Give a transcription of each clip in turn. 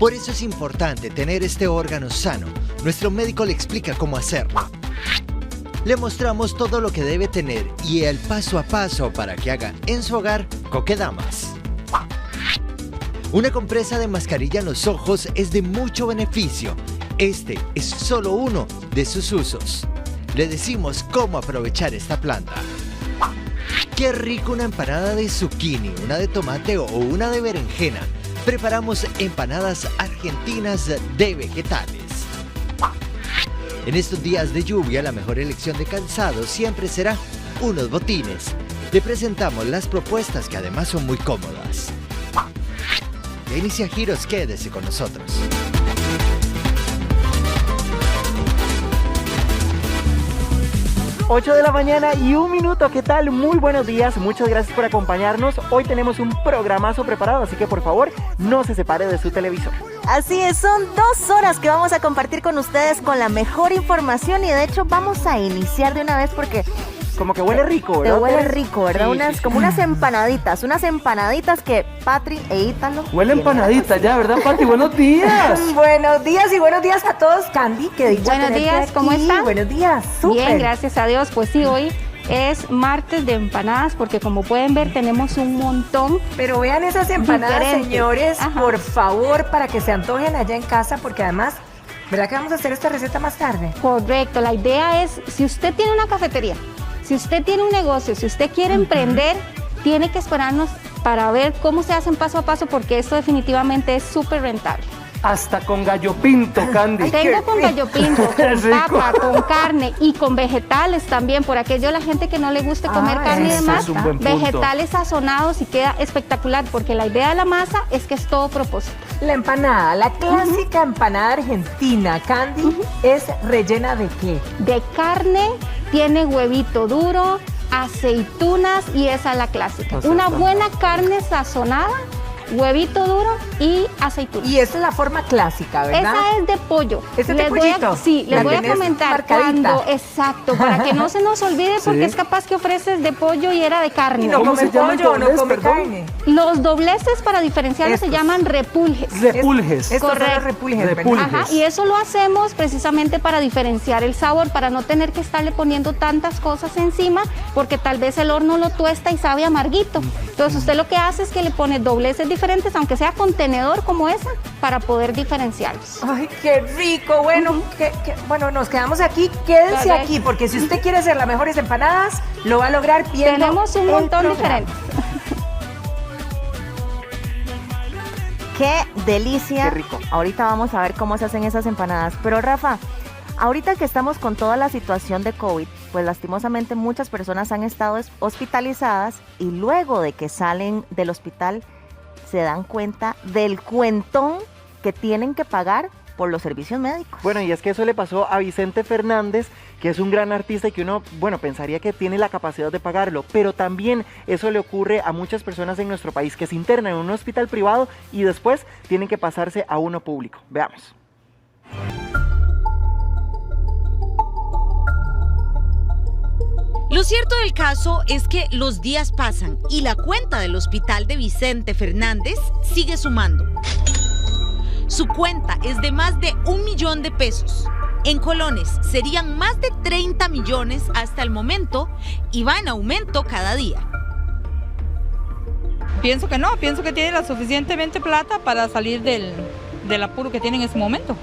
Por eso es importante tener este órgano sano. Nuestro médico le explica cómo hacerlo. Le mostramos todo lo que debe tener y el paso a paso para que haga en su hogar coquedamas. Una compresa de mascarilla en los ojos es de mucho beneficio. Este es solo uno de sus usos. Le decimos cómo aprovechar esta planta. Qué rico una empanada de zucchini, una de tomate o una de berenjena. Preparamos empanadas argentinas de vegetales. En estos días de lluvia, la mejor elección de calzado siempre será unos botines. Le presentamos las propuestas que además son muy cómodas. Ya inicia Giros, quédese con nosotros. 8 de la mañana y 1 minuto, ¿qué tal? Muy buenos días, muchas gracias por acompañarnos. Hoy tenemos un programazo preparado, así que por favor, no se separe de su televisor. Así es, son 2 horas que vamos a compartir con ustedes con la mejor información y de hecho vamos a iniciar de una vez porque... Como que huele rico, ¿verdad? Te huele rico, ¿verdad? Sí, Como unas empanaditas que Patri e Ítalo... Huele empanadita ya, ¿verdad, Pati? ¡Buenos días! Buenos días y buenos días a todos, Candy. Qué dicha Buenos días, aquí. ¿cómo están? Buenos días, súper. Bien, gracias a Dios. Pues sí, hoy es martes de empanadas porque como pueden ver tenemos un montón. Pero vean esas empanadas, diferentes. señores, Ajá. por favor, para que se antojen allá en casa, porque además, ¿verdad que vamos a hacer esta receta más tarde? Correcto, la idea es, si usted tiene una cafetería, si usted tiene un negocio, si usted quiere emprender, tiene que esperarnos para ver cómo se hacen paso a paso porque esto definitivamente es súper rentable. Hasta con gallo pinto, Candy. Tengo con gallo pinto, Qué con rico. papa, con carne y con vegetales también, por aquello la gente que no le guste comer carne y ese demás, es un buen punto. vegetales sazonados y queda espectacular porque la idea de la masa es que es todo propósito. La empanada, la clásica empanada argentina, Candy, ¿es rellena de qué? De carne, tiene huevito duro, aceitunas y esa es la clásica. O sea, Una está buena carne sazonada, huevito duro y aceitunas. Y esta es la forma clásica, ¿verdad? Esa es de pollo. ¿Esta es de pollito? Sí, les La voy a tenés comentar marcadita. cuando, exacto, para que no se nos olvide porque Sí. es capaz que ofreces de pollo y era de carne. Y no ¿Cómo come se llama el pollo, no doblez, come perdón? carne. Los dobleces para diferenciarlos se Estos. llaman repulges. Repulges. Estos son Correcto. los repulges, Repulges. ¿verdad? Ajá, y eso lo hacemos precisamente para diferenciar el sabor, para no tener que estarle poniendo tantas cosas encima, porque tal vez el horno lo tuesta y sabe amarguito. Entonces usted lo que hace es que le pone dobleces diferentes, aunque sea contenedor como esa, para poder diferenciarlos. Ay, qué rico. Bueno, bueno, nos quedamos aquí. Quédense Correcto. aquí, porque si usted quiere hacer las mejores empanadas, lo va a lograr viendo Tenemos un el montón programa. diferente. ¡Qué delicia! Qué rico. Ahorita vamos a ver cómo se hacen esas empanadas. Pero Rafa, ahorita que estamos con toda la situación de COVID, pues lastimosamente muchas personas han estado hospitalizadas y luego de que salen del hospital se dan cuenta del cuentón que tienen que pagar por los servicios médicos. Bueno, y es que eso le pasó a Vicente Fernández, que es un gran artista y que uno, bueno, pensaría que tiene la capacidad de pagarlo, pero también eso le ocurre a muchas personas en nuestro país que se internan en un hospital privado y después tienen que pasarse a uno público. Veamos. Lo cierto del caso es que los días pasan y la cuenta del hospital de Vicente Fernández sigue sumando. Su cuenta es de más de 1 millón de pesos. En colones serían más de 30 millones hasta el momento y va en aumento cada día. Pienso que no, pienso que tiene la suficientemente plata para salir del apuro que tiene en ese momento.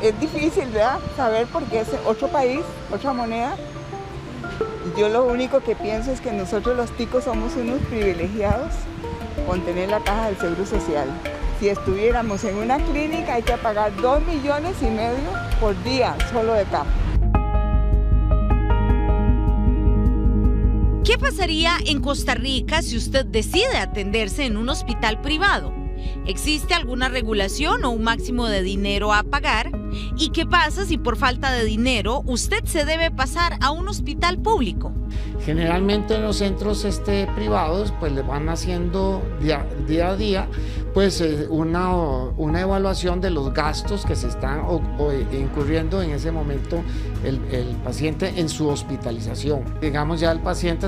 Es difícil, ¿verdad? Saber porque es otro país, otra moneda. Yo lo único que pienso es que nosotros los ticos somos unos privilegiados con tener la caja del Seguro Social. Si estuviéramos en una clínica hay que pagar 2,5 millones por día solo de cama. ¿Qué pasaría en Costa Rica si usted decide atenderse en un hospital privado? ¿Existe alguna regulación o un máximo de dinero a pagar? ¿Y qué pasa si por falta de dinero usted se debe pasar a un hospital público? Generalmente en los centros privados pues les van haciendo día a día pues una evaluación de los gastos que se están incurriendo en ese momento el paciente en su hospitalización. Digamos, ya el paciente,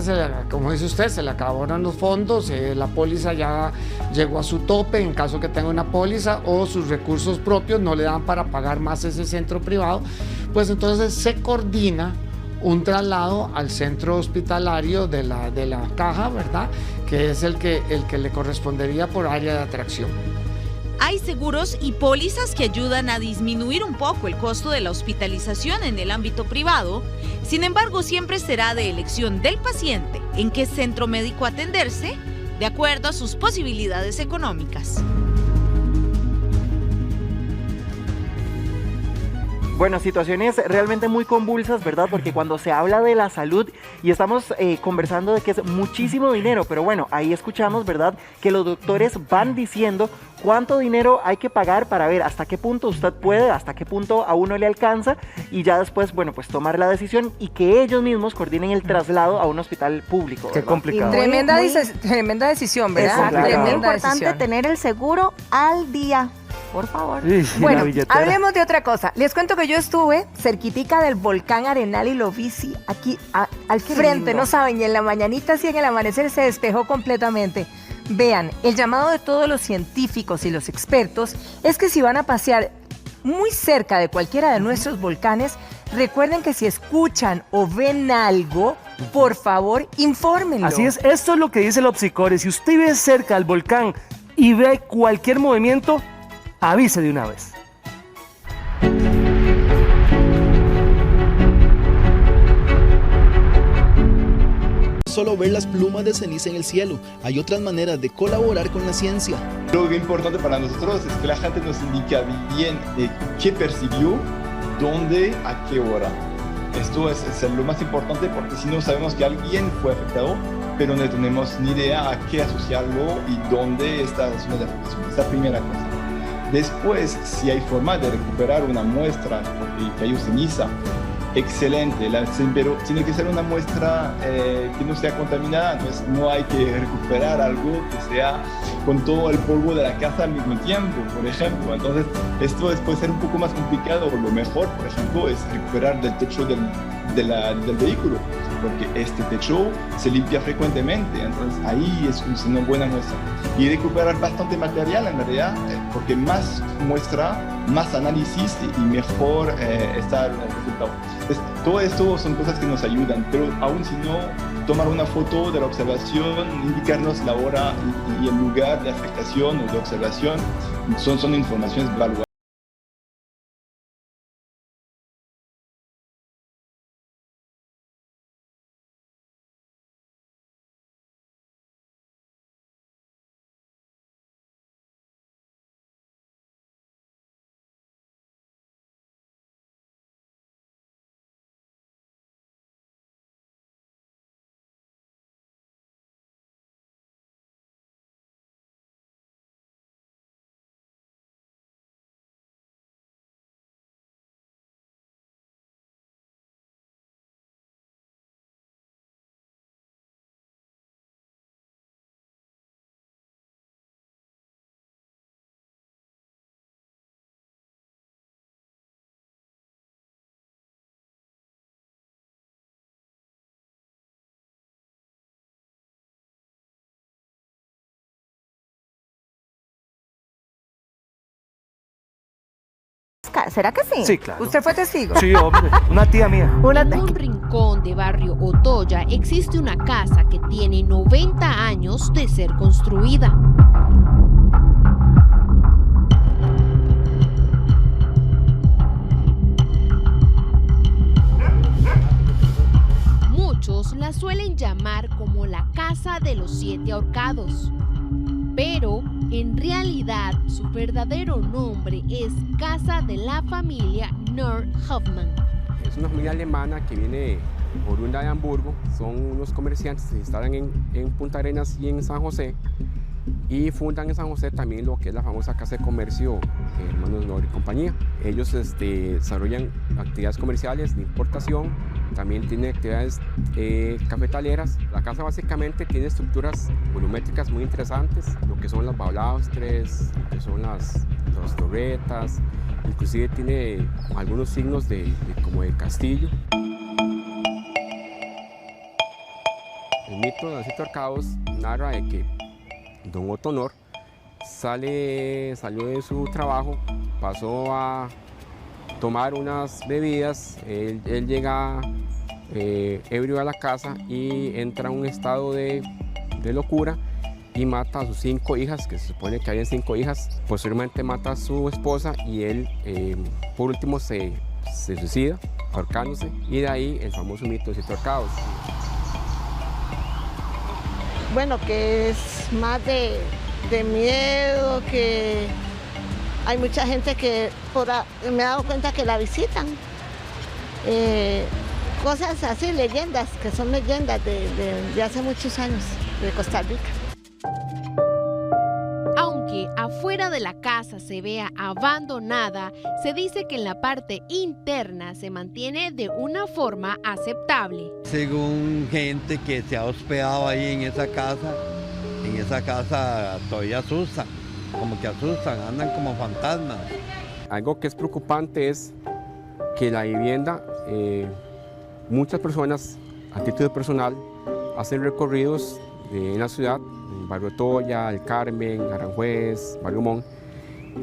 como dice usted, se le acabaron los fondos, la póliza ya llegó a su tope en caso que tenga una póliza, o sus recursos propios no le dan para pagar más ese centro privado, pues entonces se coordina un traslado al centro hospitalario de la caja, ¿verdad? Que es el que le correspondería por área de atracción. Hay seguros y pólizas que ayudan a disminuir un poco el costo de la hospitalización en el ámbito privado. Sin embargo, siempre será de elección del paciente en qué centro médico atenderse, de acuerdo a sus posibilidades económicas. Bueno, situaciones realmente muy convulsas, ¿verdad? Porque cuando se habla de la salud y estamos conversando de que es muchísimo dinero, pero bueno, ahí escuchamos, ¿verdad? Que los doctores van diciendo cuánto dinero hay que pagar para ver hasta qué punto usted puede, hasta qué punto a uno le alcanza, y ya después, bueno, pues tomar la decisión y que ellos mismos coordinen el traslado a un hospital público, ¿verdad? Qué complicado. Tremenda decisión, ¿verdad? Claro. Es muy Tremenda importante decisión. tener el seguro al día, por favor. Sí, Bueno, la billetera. hablemos de otra cosa. Les cuento que yo estuve cerquitica del volcán Arenal y lo vi aquí al frente, lindo. no saben, y en la mañanita, así en el amanecer se despejó completamente. Vean, el llamado de todos los científicos y los expertos es que si van a pasear muy cerca de cualquiera de nuestros volcanes, recuerden que si escuchan o ven algo, por favor, infórmenlo. Así es, esto es lo que dice el Opsicore. Si usted vive cerca del volcán y ve cualquier movimiento, avise de una vez. Solo ver las plumas de ceniza en el cielo, hay otras maneras de colaborar con la ciencia. Lo importante para nosotros es que la gente nos indique bien qué percibió, dónde, a qué hora. Esto es lo más importante, porque si no sabemos que alguien fue afectado, pero no tenemos ni idea a qué asociarlo y dónde está la zona de afectación. Esta es la primera cosa. Después, si hay forma de recuperar una muestra, porque cayó ceniza, excelente, pero tiene que ser una muestra que no sea contaminada, entonces no hay que recuperar algo que sea con todo el polvo de la casa al mismo tiempo, por ejemplo. Entonces esto puede ser un poco más complicado. Lo mejor, por ejemplo, es recuperar del techo del vehículo, porque este techo se limpia frecuentemente, entonces ahí es una buena muestra. Y recuperar bastante material en realidad, porque más muestra, más análisis y mejor está el resultado. Entonces, todo esto son cosas que nos ayudan, pero aún si no, tomar una foto de la observación, indicarnos la hora y el lugar de afectación o de observación, son informaciones valuables. ¿Será que sí? Sí, claro. ¿Usted fue testigo? Sí, hombre, una tía mía. En un rincón de barrio Otoya existe una casa que tiene 90 años de ser construida. Muchos la suelen llamar como la Casa de los 7 Ahorcados, pero en realidad su verdadero nombre es Casa de la familia Nord-Hoffmann. Es una familia alemana que viene oriunda de Hamburgo, son unos comerciantes que se instalan en Punta Arenas y en San José, y fundan en San José también lo que es la famosa Casa de Comercio Hermanos Nor y compañía. Ellos desarrollan actividades comerciales de importación, también tienen actividades cafetaleras. La casa básicamente tiene estructuras volumétricas muy interesantes, lo que son las balaustres, lo que son las torretas, inclusive tiene algunos signos como de castillo. El mito de los 7 ahorcados narra de que don Otto Nor salió de su trabajo, pasó a tomar unas bebidas, él llega ebrio a la casa y entra en un estado de locura y mata a sus 5 hijas, que se supone que habían 5 hijas. Posteriormente mata a su esposa y él por último se suicida ahorcándose, y de ahí el famoso mito de 7 ahorcados. Bueno, que es más de miedo, que hay mucha gente que me he dado cuenta que la visitan. Cosas así, leyendas, que son leyendas de hace muchos años, de Costa Rica. Aunque afuera de la casa se vea abandonada, se dice que en la parte interna se mantiene de una forma aceptable. Según gente que se ha hospedado ahí en esa casa todavía asustan, andan como fantasmas. Algo que es preocupante es que la vivienda, muchas personas a título personal hacen recorridos en la ciudad, en Barrio Toya, El Carmen, Aranjuez, Barrio Mon,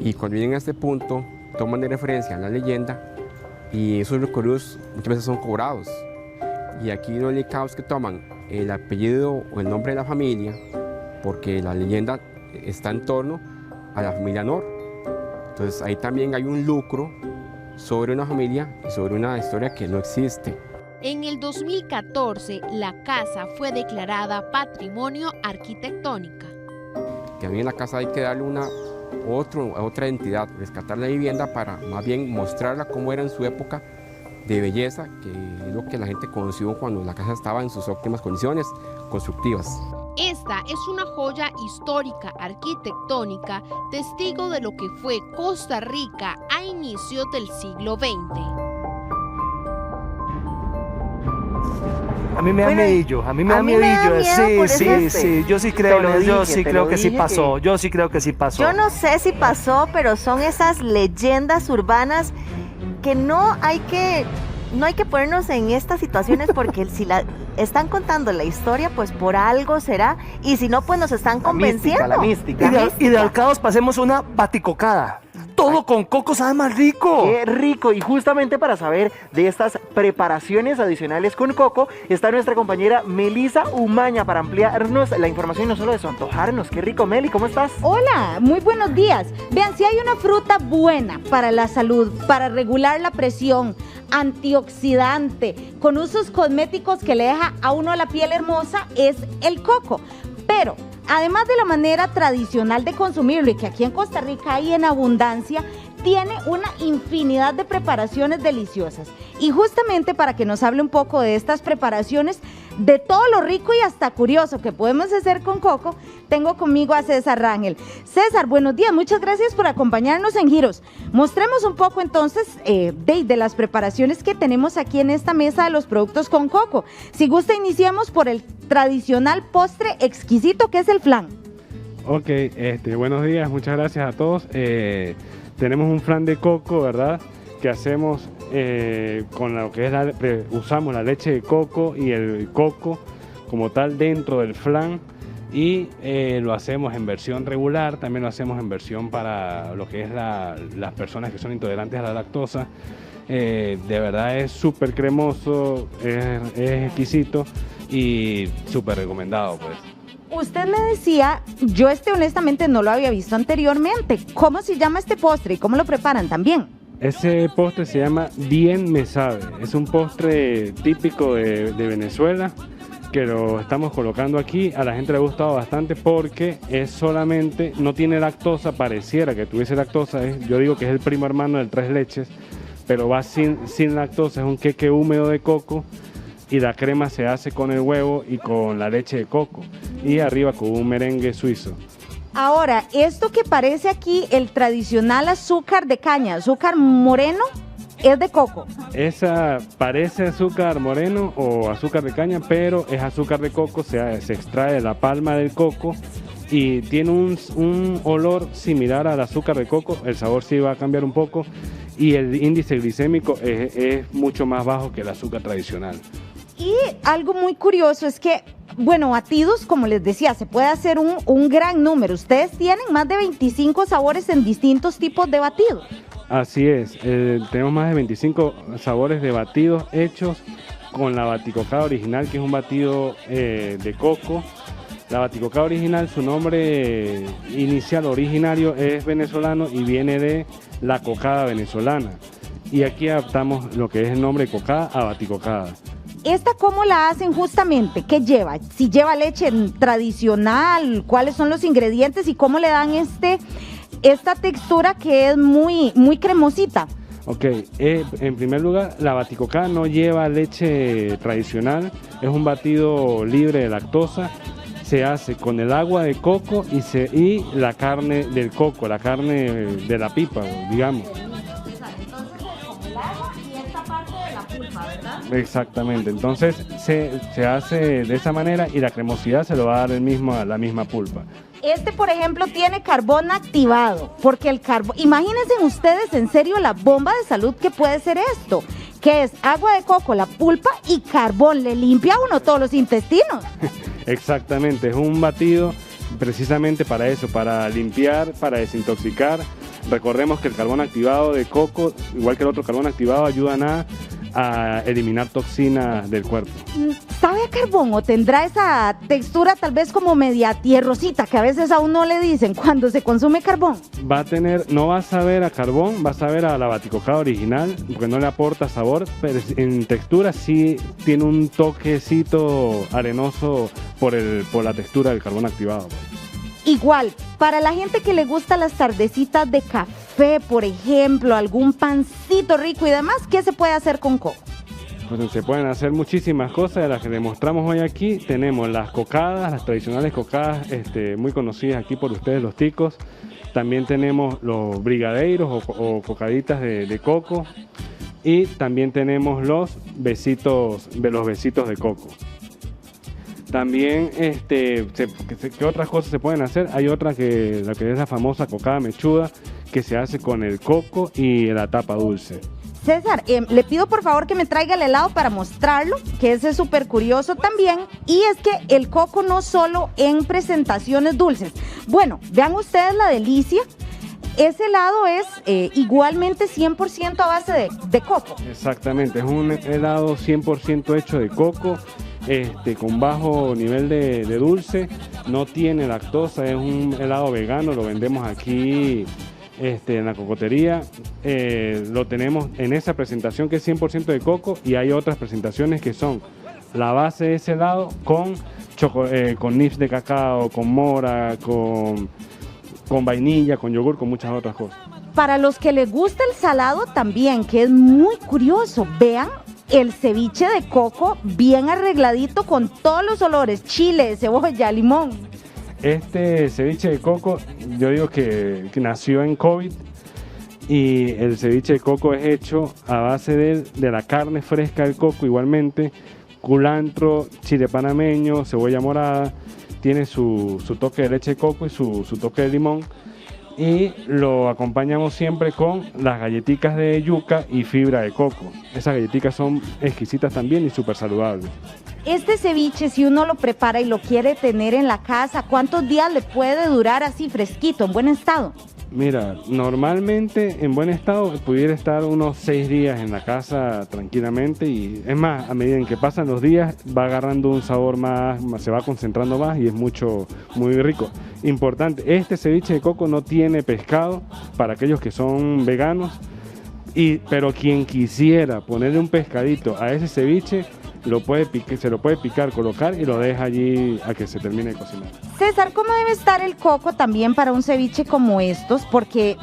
y cuando vienen a este punto toman de referencia la leyenda y esos recorridos muchas veces son cobrados. Y aquí lo delicado es que toman el apellido o el nombre de la familia, porque la leyenda está en torno a la familia Nor. Entonces ahí también hay un lucro sobre una familia y sobre una historia que no existe. En el 2014, la casa fue declarada Patrimonio Arquitectónico. También a la casa hay que darle otra identidad, rescatar la vivienda para más bien mostrarla como era en su época de belleza, que es lo que la gente conoció cuando la casa estaba en sus óptimas condiciones constructivas. Esta es una joya histórica arquitectónica, testigo de lo que fue Costa Rica a inicios del siglo XX. A mí me da miedillo, sí, yo sí creo que sí pasó, Yo no sé si pasó, pero son esas leyendas urbanas que no hay que ponernos en estas situaciones, porque si están contando la historia, pues por algo será, y si no, pues nos están convenciendo. La mística. Y de ahorcados pasemos una baticocada. Todo con coco sabe más rico. ¡Qué rico! Y justamente para saber de estas preparaciones adicionales con coco, está nuestra compañera Melisa Umaña para ampliarnos la información y no solo de antojarnos. ¡Qué rico, Meli! ¿Cómo estás? Hola, muy buenos días. Vean, si hay una fruta buena para la salud, para regular la presión, antioxidante, con usos cosméticos que le deja a uno la piel hermosa, es el coco. Pero además de la manera tradicional de consumirlo, y que aquí en Costa Rica hay en abundancia, tiene una infinidad de preparaciones deliciosas. Y justamente para que nos hable un poco de estas preparaciones, de todo lo rico y hasta curioso que podemos hacer con coco, tengo conmigo a César Rangel. César, buenos días, muchas gracias por acompañarnos en Giros. Mostremos un poco entonces de las preparaciones que tenemos aquí en esta mesa de los productos con coco. Si gusta, iniciamos por el tradicional postre exquisito que es el flan. Ok, buenos días, muchas gracias a todos. Tenemos un flan de coco, ¿verdad? Que hacemos con lo que es usamos la leche de coco y el coco como tal dentro del flan, y lo hacemos en versión regular, también lo hacemos en versión para lo que es las personas que son intolerantes a la lactosa. De verdad es súper cremoso, es exquisito y súper recomendado, pues. Usted me decía, yo honestamente no lo había visto anteriormente. ¿Cómo se llama este postre y cómo lo preparan también? Ese postre se llama Bien Me Sabe. Es un postre típico de Venezuela que lo estamos colocando aquí. A la gente le ha gustado bastante porque es solamente, no tiene lactosa, pareciera que tuviese lactosa. Yo digo que es el primo hermano del tres leches, pero va sin lactosa. Es un queque húmedo de coco y la crema se hace con el huevo y con la leche de coco, y arriba con un merengue suizo. Ahora, esto que parece aquí, el tradicional azúcar de caña, azúcar moreno, es de coco. Esa parece azúcar moreno o azúcar de caña, pero es azúcar de coco, se extrae de la palma del coco y tiene un olor similar al azúcar de coco. El sabor sí va a cambiar un poco y el índice glicémico es mucho más bajo que el azúcar tradicional. Y algo muy curioso es que, bueno, batidos, como les decía, se puede hacer un gran número. Ustedes tienen más de 25 sabores en distintos tipos de batidos. Así es, tenemos más de 25 sabores de batidos hechos con la baticocada original, que es un batido de coco. La baticocada original, su nombre inicial originario es venezolano y viene de la cocada venezolana. Y aquí adaptamos lo que es el nombre cocada a baticocada. ¿Esta cómo la hacen justamente? ¿Qué lleva? Si lleva leche tradicional, ¿cuáles son los ingredientes y cómo le dan esta textura que es muy cremosita? Ok, en primer lugar, la baticocada no lleva leche tradicional, es un batido libre de lactosa, se hace con el agua de coco y la carne del coco, la carne de la pipa, digamos. Exactamente, entonces se hace de esa manera y la cremosidad se lo va a dar la misma pulpa. Por ejemplo, tiene carbón activado, porque el carbón, imagínense ustedes en serio la bomba de salud que puede ser esto, que es agua de coco, la pulpa y carbón, le limpia a uno todos los intestinos. Exactamente, es un batido precisamente para eso, para limpiar, para desintoxicar. Recordemos que el carbón activado de coco, igual que el otro carbón activado, ayudan a eliminar toxinas del cuerpo. ¿Sabe a carbón o tendrá esa textura tal vez como media tierrosita que a veces a uno le dicen cuando se consume carbón? No va a saber a carbón, va a saber a la baticocada original, porque no le aporta sabor, pero en textura sí tiene un toquecito arenoso por la textura del carbón activado. Igual, para la gente que le gusta las tardecitas de café, por ejemplo, algún pancito rico y demás, ¿qué se puede hacer con coco? Pues se pueden hacer muchísimas cosas de las que demostramos hoy aquí. Tenemos las cocadas, las tradicionales cocadas muy conocidas aquí por ustedes los ticos. También tenemos los brigadeiros o cocaditas de coco. Y también tenemos los besitos de coco. También, ¿qué otras cosas se pueden hacer? Hay otra la que es la famosa cocada mechuda, que se hace con el coco y la tapa dulce. César, le pido por favor que me traiga el helado para mostrarlo, que ese es súper curioso también. Y es que el coco no solo en presentaciones dulces. Bueno, vean ustedes la delicia. Ese helado es igualmente 100% a base de coco. Exactamente, es un helado 100% hecho de coco. Con bajo nivel de dulce, no tiene lactosa, es un helado vegano, lo vendemos aquí en la cocotería. Lo tenemos en esa presentación que es 100% de coco y hay otras presentaciones que son la base de ese helado con nibs de cacao, con mora, con vainilla, con yogur, con muchas otras cosas. Para los que les gusta el salado también, que es muy curioso, vean el ceviche de coco bien arregladito con todos los olores, chile, cebolla, limón. Este ceviche de coco, yo digo que nació en COVID y el ceviche de coco es hecho a base de la carne fresca del coco igualmente, culantro, chile panameño, cebolla morada, tiene su toque de leche de coco y su toque de limón. Y lo acompañamos siempre con las galletitas de yuca y fibra de coco. Esas galletitas son exquisitas también y súper saludables. Este ceviche, si uno lo prepara y lo quiere tener en la casa, ¿cuántos días le puede durar así fresquito, en buen estado? Mira, normalmente en buen estado pudiera estar unos 6 días en la casa tranquilamente y es más, a medida en que pasan los días va agarrando un sabor más, se va concentrando más y es muy rico. Importante, este ceviche de coco no tiene pescado para aquellos que son veganos, pero quien quisiera ponerle un pescadito a ese ceviche, se lo puede picar, colocar y lo deja allí a que se termine de cocinar. César, ¿cómo debe estar el coco también para un ceviche como estos? Porque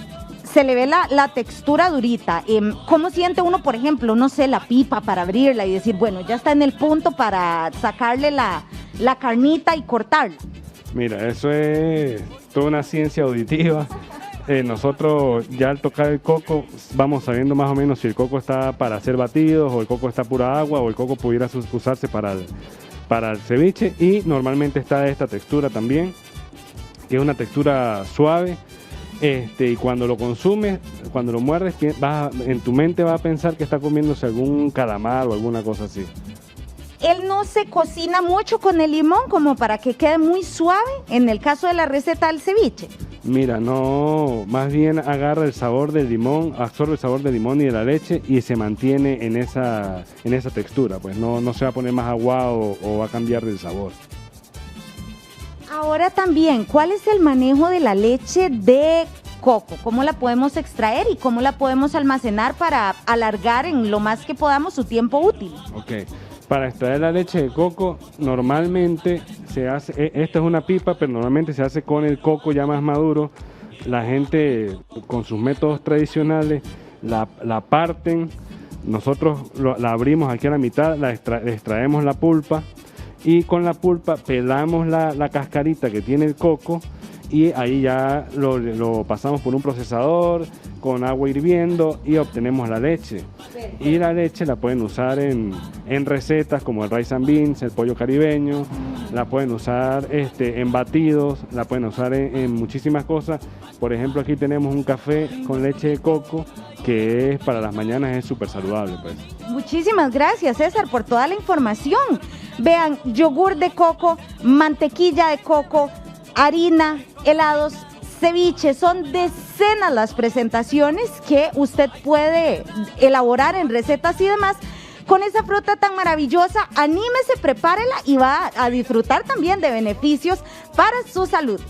se le ve la textura durita. ¿Cómo siente uno, por ejemplo, no sé, la pipa para abrirla y decir, bueno, ya está en el punto para sacarle la carnita y cortarla? Mira, eso es toda una ciencia auditiva. Nosotros ya al tocar el coco vamos sabiendo más o menos si el coco está para hacer batidos o el coco está pura agua o el coco pudiera usarse para el ceviche, y normalmente está esta textura también, que es una textura suave, y cuando lo consumes, cuando lo muerdes, en tu mente va a pensar que está comiéndose algún calamar o alguna cosa así. Él no se cocina mucho con el limón como para que quede muy suave en el caso de la receta del ceviche. Mira, no, más bien agarra el sabor del limón, absorbe el sabor del limón y de la leche y se mantiene en esa textura, pues no se va a poner más aguado o va a cambiar el sabor. Ahora también, ¿cuál es el manejo de la leche de coco? ¿Cómo la podemos extraer y cómo la podemos almacenar para alargar en lo más que podamos su tiempo útil? Ok. Para extraer la leche de coco, normalmente se hace, esta es una pipa, pero normalmente se hace con el coco ya más maduro. La gente con sus métodos tradicionales la parten, nosotros la abrimos aquí a la mitad, le extraemos la pulpa y con la pulpa pelamos la cascarita que tiene el coco y ahí ya lo pasamos por un procesador con agua hirviendo y obtenemos la leche. Y la leche la pueden usar en recetas como el rice and beans, el pollo caribeño, la pueden usar en batidos, la pueden usar en muchísimas cosas. Por ejemplo, aquí tenemos un café con leche de coco que es para las mañanas, es súper saludable, pues. Muchísimas gracias, César, por toda la información. Vean, yogur de coco, mantequilla de coco, harina, helados, ceviche, son decenas las presentaciones que usted puede elaborar en recetas y demás con esa fruta tan maravillosa. Anímese, prepárela y va a disfrutar también de beneficios para su salud.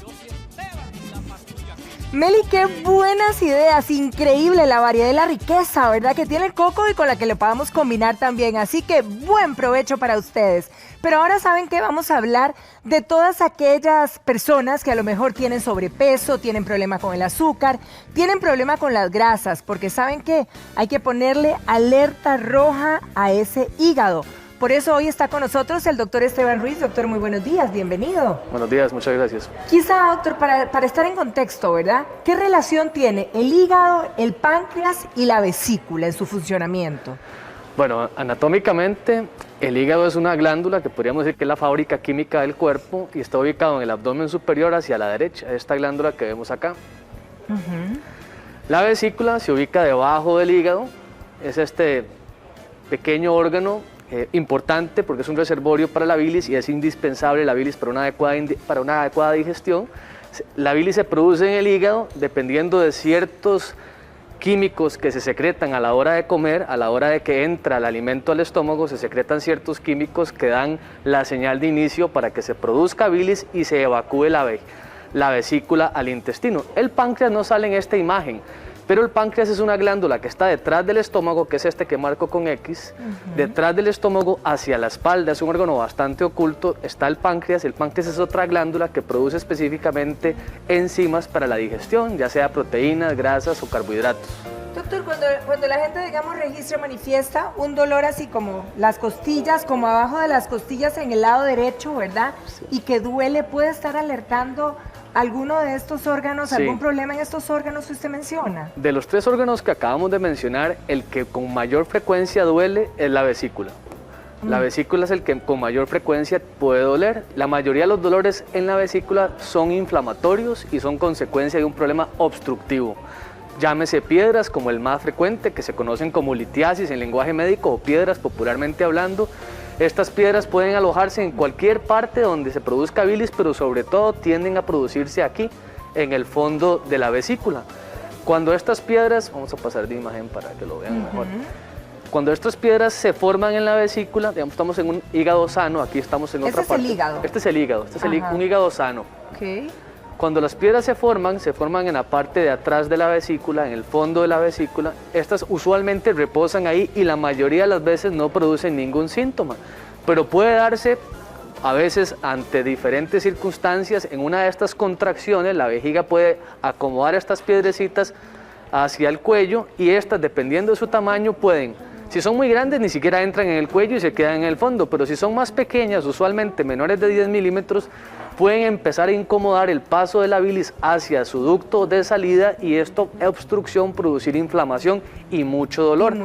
Meli, qué buenas ideas, increíble la variedad y la riqueza, ¿verdad? Que tiene el coco y con la que lo podamos combinar también, así que buen provecho para ustedes. Pero ahora saben que vamos a hablar de todas aquellas personas que a lo mejor tienen sobrepeso, tienen problema con el azúcar, tienen problema con las grasas, porque saben que hay que ponerle alerta roja a ese hígado. Por eso hoy está con nosotros el doctor Esteban Ruiz. Doctor, muy buenos días, bienvenido. Buenos días, muchas gracias. Quizá, doctor, para estar en contexto, ¿verdad? ¿Qué relación tiene el hígado, el páncreas y la vesícula en su funcionamiento? Bueno, anatómicamente, el hígado es una glándula que podríamos decir que es la fábrica química del cuerpo y está ubicado en el abdomen superior hacia la derecha, esta glándula que vemos acá. La vesícula se ubica debajo del hígado, es este pequeño órgano importante porque es un reservorio para la bilis y es indispensable la bilis para una adecuada digestión. La bilis se produce en el hígado dependiendo de ciertos químicos que se secretan a la hora de comer, a la hora de que entra el alimento al estómago, se secretan ciertos químicos que dan la señal de inicio para que se produzca bilis y se evacúe la vesícula al intestino. El páncreas no sale en esta imagen, pero el páncreas es una glándula que está detrás del estómago, que es este que marco con X. Detrás del estómago, hacia la espalda, es un órgano bastante oculto, está el páncreas. El páncreas es otra glándula que produce específicamente enzimas para la digestión, ya sea proteínas, grasas o carbohidratos. Doctor, cuando la gente, digamos, registra, manifiesta un dolor así como las costillas, como abajo de las costillas en el lado derecho, ¿verdad? Sí. Y que duele, ¿puede estar alertando alguno de estos órganos, algún problema en estos órganos que usted menciona? De los 3 órganos que acabamos de mencionar, el que con mayor frecuencia duele es la vesícula. La vesícula es el que con mayor frecuencia puede doler. La mayoría de los dolores en la vesícula son inflamatorios y son consecuencia de un problema obstructivo. Llámese piedras como el más frecuente, que se conocen como litiasis en lenguaje médico, o piedras popularmente hablando. Estas piedras pueden alojarse en cualquier parte donde se produzca bilis, pero sobre todo tienden a producirse aquí, en el fondo de la vesícula. Cuando estas piedras, vamos a pasar de imagen para que lo vean mejor. Cuando estas piedras se forman en la vesícula, digamos, estamos en un hígado sano, aquí estamos en otra parte. ¿Este es el hígado? Este es el hígado, este es un hígado sano. Okay. Cuando las piedras se forman en la parte de atrás de la vesícula, en el fondo de la vesícula. Estas usualmente reposan ahí y la mayoría de las veces no producen ningún síntoma, pero puede darse a veces ante diferentes circunstancias. En una de estas contracciones la vejiga puede acomodar estas piedrecitas hacia el cuello y estas, dependiendo de su tamaño, pueden, si son muy grandes, ni siquiera entran en el cuello y se quedan en el fondo, pero si son más pequeñas, usualmente menores de 10 milímetros, pueden empezar a incomodar el paso de la bilis hacia su ducto de salida y esto, obstrucción, producir inflamación y mucho dolor.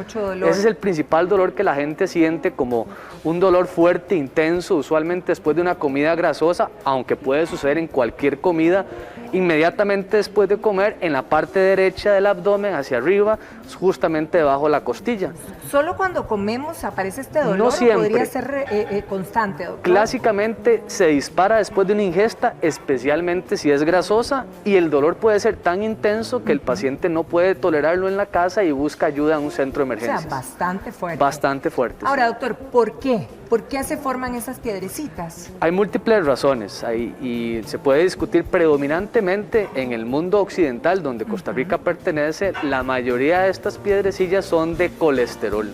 Ese es el principal dolor que la gente siente, como un dolor fuerte, intenso, usualmente después de una comida grasosa, aunque puede suceder en cualquier comida, inmediatamente después de comer, en la parte derecha del abdomen, hacia arriba, justamente debajo de la costilla. ¿Solo cuando comemos aparece este dolor? No siempre. ¿O podría ser constante, doctor? Clásicamente se dispara después de una ingesta, especialmente si es grasosa, y el dolor puede ser tan intenso que el paciente no puede tolerarlo en la casa y busca ayuda en un centro de emergencias. O sea, bastante fuerte. Bastante fuerte. Ahora, doctor, ¿por qué? ¿Por qué se forman esas piedrecitas? Hay múltiples razones y se puede discutir predominantemente en el mundo occidental, donde Costa Rica pertenece. La mayoría de estas piedrecillas son de colesterol.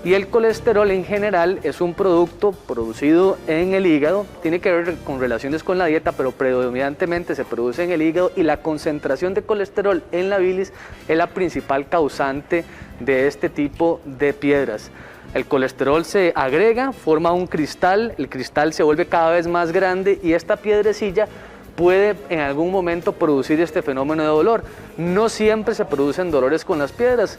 Y el colesterol en general es un producto producido en el hígado, tiene que ver con relaciones con la dieta, pero predominantemente se produce en el hígado, y la concentración de colesterol en la bilis es la principal causante de este tipo de piedras. El colesterol se agrega, forma un cristal, el cristal se vuelve cada vez más grande y esta piedrecilla puede en algún momento producir este fenómeno de dolor. No siempre se producen dolores con las piedras.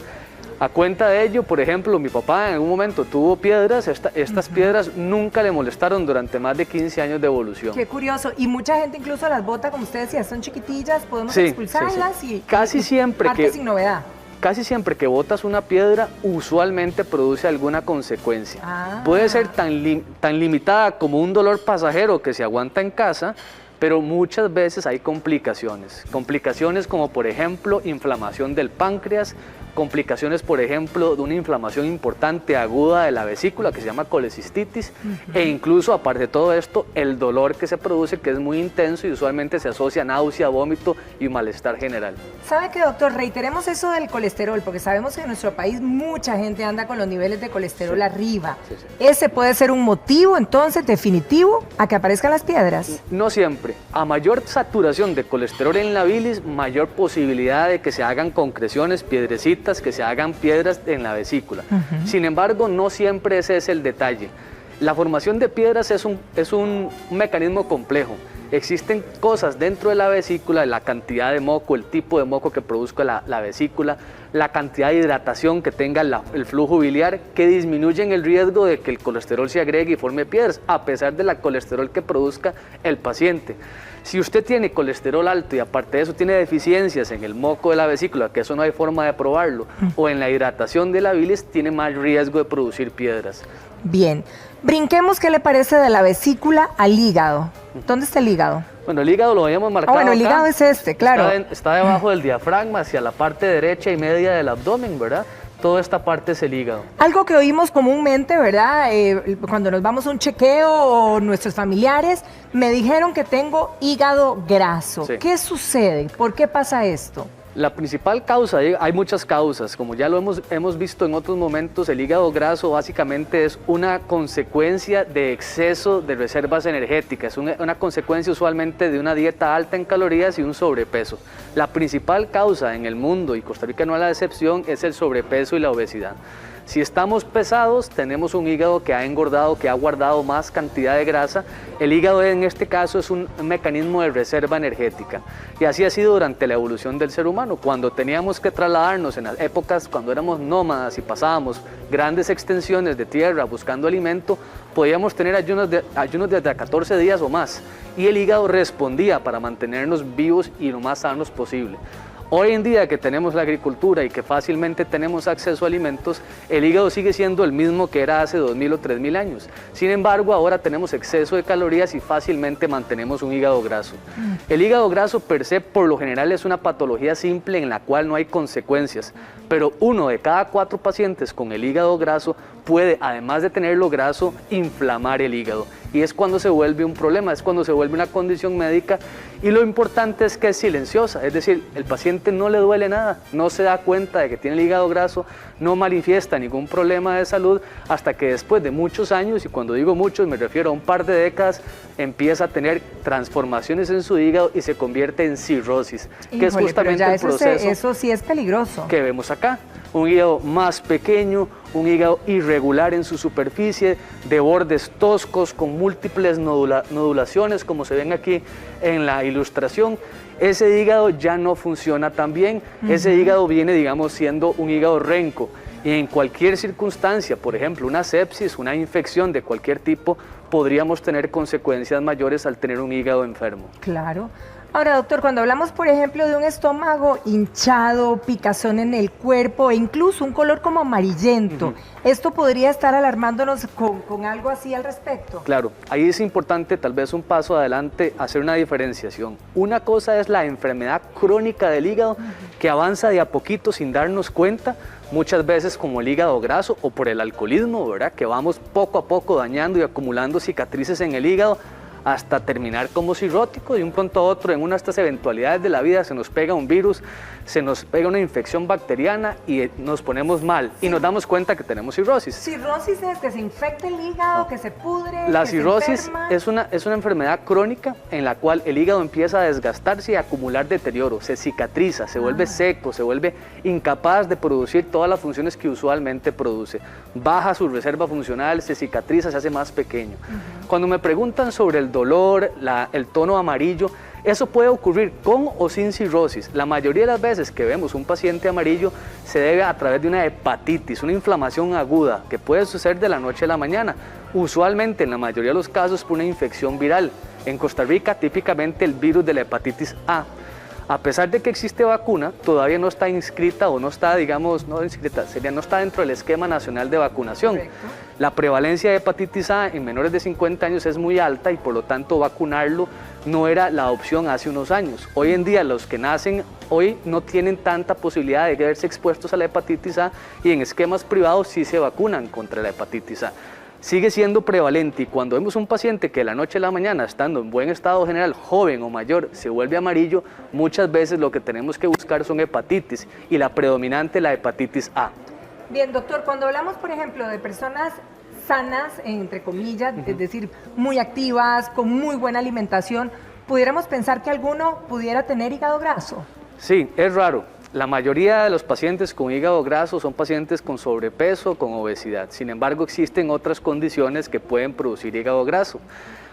A cuenta de ello, por ejemplo, mi papá en algún momento tuvo piedras, estas piedras nunca le molestaron durante más de 15 años de evolución. Qué curioso, y mucha gente incluso las bota, como usted decía, son chiquitillas, podemos expulsarlas y casi siempre parte sin novedad. Casi siempre que botas una piedra, usualmente produce alguna consecuencia. Puede ser tan limitada como un dolor pasajero que se aguanta en casa, pero muchas veces hay complicaciones. Complicaciones como, por ejemplo, inflamación del páncreas, complicaciones, por ejemplo, de una inflamación importante aguda de la vesícula que se llama colecistitis, e incluso, aparte de todo esto, el dolor que se produce, que es muy intenso y usualmente se asocia a náusea, vómito y malestar general. ¿Sabe qué, doctor? Reiteremos eso del colesterol, porque sabemos que en nuestro país mucha gente anda con los niveles de colesterol arriba. ¿Ese puede ser un motivo, entonces, definitivo a que aparezcan las piedras? No siempre. A mayor saturación de colesterol en la bilis, mayor posibilidad de que se hagan concreciones, piedrecitas, que se hagan piedras en la vesícula. Sin embargo, no siempre ese es el detalle. La formación de piedras es un mecanismo complejo. Existen cosas dentro de la vesícula, la cantidad de moco, el tipo de moco que produzca la vesícula, la cantidad de hidratación que tenga el flujo biliar, que disminuyen el riesgo de que el colesterol se agregue y forme piedras, a pesar de la colesterol que produzca el paciente. Si usted tiene colesterol alto y aparte de eso tiene deficiencias en el moco de la vesícula, que eso no hay forma de probarlo, o en la hidratación de la bilis, tiene más riesgo de producir piedras. Bien, brinquemos, ¿qué le parece de la vesícula al hígado? ¿Dónde está el hígado? Bueno, el hígado lo habíamos marcado bueno, el hígado es este, claro. Está debajo del diafragma, hacia la parte derecha y media del abdomen, ¿verdad? Toda esta parte es el hígado. Algo que oímos comúnmente, ¿verdad? Cuando nos vamos a un chequeo o nuestros familiares, me dijeron que tengo hígado graso. Sí. ¿Qué sucede? ¿Por qué pasa esto? La principal causa, hay muchas causas, como ya lo hemos visto en otros momentos, el hígado graso básicamente es una consecuencia de exceso de reservas energéticas, una consecuencia usualmente de una dieta alta en calorías y un sobrepeso. La principal causa en el mundo, y Costa Rica no es la excepción, es el sobrepeso y la obesidad. Si estamos pesados, tenemos un hígado que ha engordado, que ha guardado más cantidad de grasa. El hígado en este caso es un mecanismo de reserva energética. Y así ha sido durante la evolución del ser humano. Cuando teníamos que trasladarnos en las épocas cuando éramos nómadas y pasábamos grandes extensiones de tierra buscando alimento, podíamos tener ayunos de hasta 14 días o más. Y el hígado respondía para mantenernos vivos y lo más sanos posible. Hoy en día que tenemos la agricultura y que fácilmente tenemos acceso a alimentos, el hígado sigue siendo el mismo que era hace 2000 o 3000 años. Sin embargo, ahora tenemos exceso de calorías y fácilmente mantenemos un hígado graso. El hígado graso per se, por lo general, es una patología simple en la cual no hay consecuencias, pero 1 de cada 4 pacientes con el hígado graso puede, además de tenerlo graso, inflamar el hígado. Y es cuando se vuelve un problema, es cuando se vuelve una condición médica, y lo importante es que es silenciosa, es decir, el paciente no le duele nada, no se da cuenta de que tiene el hígado graso, no manifiesta ningún problema de salud, hasta que después de muchos años, y cuando digo muchos me refiero a un par de décadas, empieza a tener transformaciones en su hígado y se convierte en cirrosis, que es justamente el proceso eso sí es peligroso. que vemos acá. Un hígado más pequeño, un hígado irregular en su superficie, de bordes toscos, con múltiples nodulaciones, como se ven aquí en la ilustración, ese hígado ya no funciona tan bien. Ese hígado viene, digamos, siendo un hígado renco. Y en cualquier circunstancia, por ejemplo, una sepsis, una infección de cualquier tipo, podríamos tener consecuencias mayores al tener un hígado enfermo. Claro. Ahora, doctor, cuando hablamos, por ejemplo, de un estómago hinchado, picazón en el cuerpo e incluso un color como amarillento, ¿esto podría estar alarmándonos con algo así al respecto? Claro, ahí es importante, tal vez un paso adelante, hacer una diferenciación. Una cosa es la enfermedad crónica del hígado, que avanza de a poquito sin darnos cuenta, muchas veces como el hígado graso o por el alcoholismo, ¿verdad? Que vamos poco a poco dañando y acumulando cicatrices en el hígado, hasta terminar como cirrótico. De un pronto a otro, en una de estas eventualidades de la vida, se nos pega un virus, se nos pega una infección bacteriana y nos ponemos mal y nos damos cuenta que tenemos cirrosis. ¿Cirrosis es que se infecta el hígado, que se pudre? La que cirrosis se enferma? es una enfermedad crónica en la cual el hígado empieza a desgastarse y a acumular deterioro, se cicatriza, se vuelve seco, se vuelve incapaz de producir todas las funciones que usualmente produce. Baja su reserva funcional, se cicatriza, se hace más pequeño. Cuando me preguntan sobre el dolor, el tono amarillo, eso puede ocurrir con o sin cirrosis. La mayoría de las veces que vemos un paciente amarillo se debe a través de una hepatitis, una inflamación aguda que puede suceder de la noche a la mañana. Usualmente, en la mayoría de los casos, por una infección viral. En Costa Rica, típicamente el virus de la hepatitis A. A pesar de que existe vacuna, todavía no está inscrita o no está, digamos, no inscrita, no está dentro del esquema nacional de vacunación. Correcto. La prevalencia de hepatitis A en menores de 50 años es muy alta y por lo tanto vacunarlo no era la opción hace unos años. Hoy en día los que nacen hoy no tienen tanta posibilidad de verse expuestos a la hepatitis A y en esquemas privados sí se vacunan contra la hepatitis A. Sigue siendo prevalente y cuando vemos un paciente que de la noche a la mañana, estando en buen estado general, joven o mayor, se vuelve amarillo, muchas veces lo que tenemos que buscar son hepatitis y la predominante la hepatitis A. Bien, doctor, cuando hablamos, por ejemplo, de personas sanas, entre comillas, es decir, muy activas, con muy buena alimentación, ¿pudiéramos pensar que alguno pudiera tener hígado graso? Sí, es raro. La mayoría de los pacientes con hígado graso son pacientes con sobrepeso, con obesidad. Sin embargo, existen otras condiciones que pueden producir hígado graso.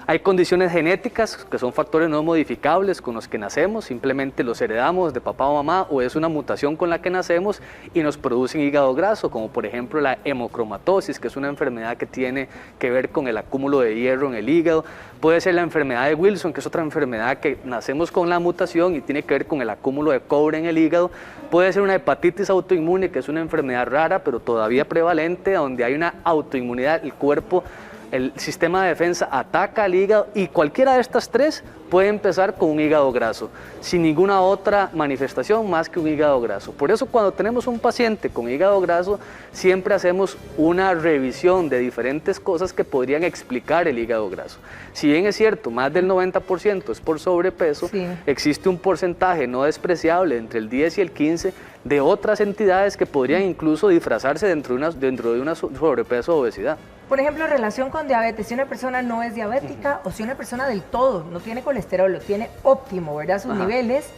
Hay condiciones genéticas que son factores no modificables con los que nacemos, simplemente los heredamos de papá o mamá o es una mutación con la que nacemos y nos producen hígado graso, como por ejemplo la hemocromatosis, que es una enfermedad que tiene que ver con el acúmulo de hierro en el hígado. Puede ser la enfermedad de Wilson, que es otra enfermedad que nacemos con la mutación y tiene que ver con el acúmulo de cobre en el hígado. Puede ser una hepatitis autoinmune, que es una enfermedad rara pero todavía prevalente, donde hay una autoinmunidad, el cuerpo, el sistema de defensa ataca al hígado y cualquiera de estas tres puede empezar con un hígado graso, sin ninguna otra manifestación más que un hígado graso. Por eso cuando tenemos un paciente con hígado graso, siempre hacemos una revisión de diferentes cosas que podrían explicar el hígado graso. Si bien es cierto, más del 90% es por sobrepeso, existe un porcentaje no despreciable, entre el 10 y el 15%, de otras entidades que podrían incluso disfrazarse dentro de una sobrepeso o obesidad. Por ejemplo, relación con diabetes, si una persona no es diabética o si una persona del todo no tiene colesterol, lo tiene óptimo, ¿verdad? Sus niveles,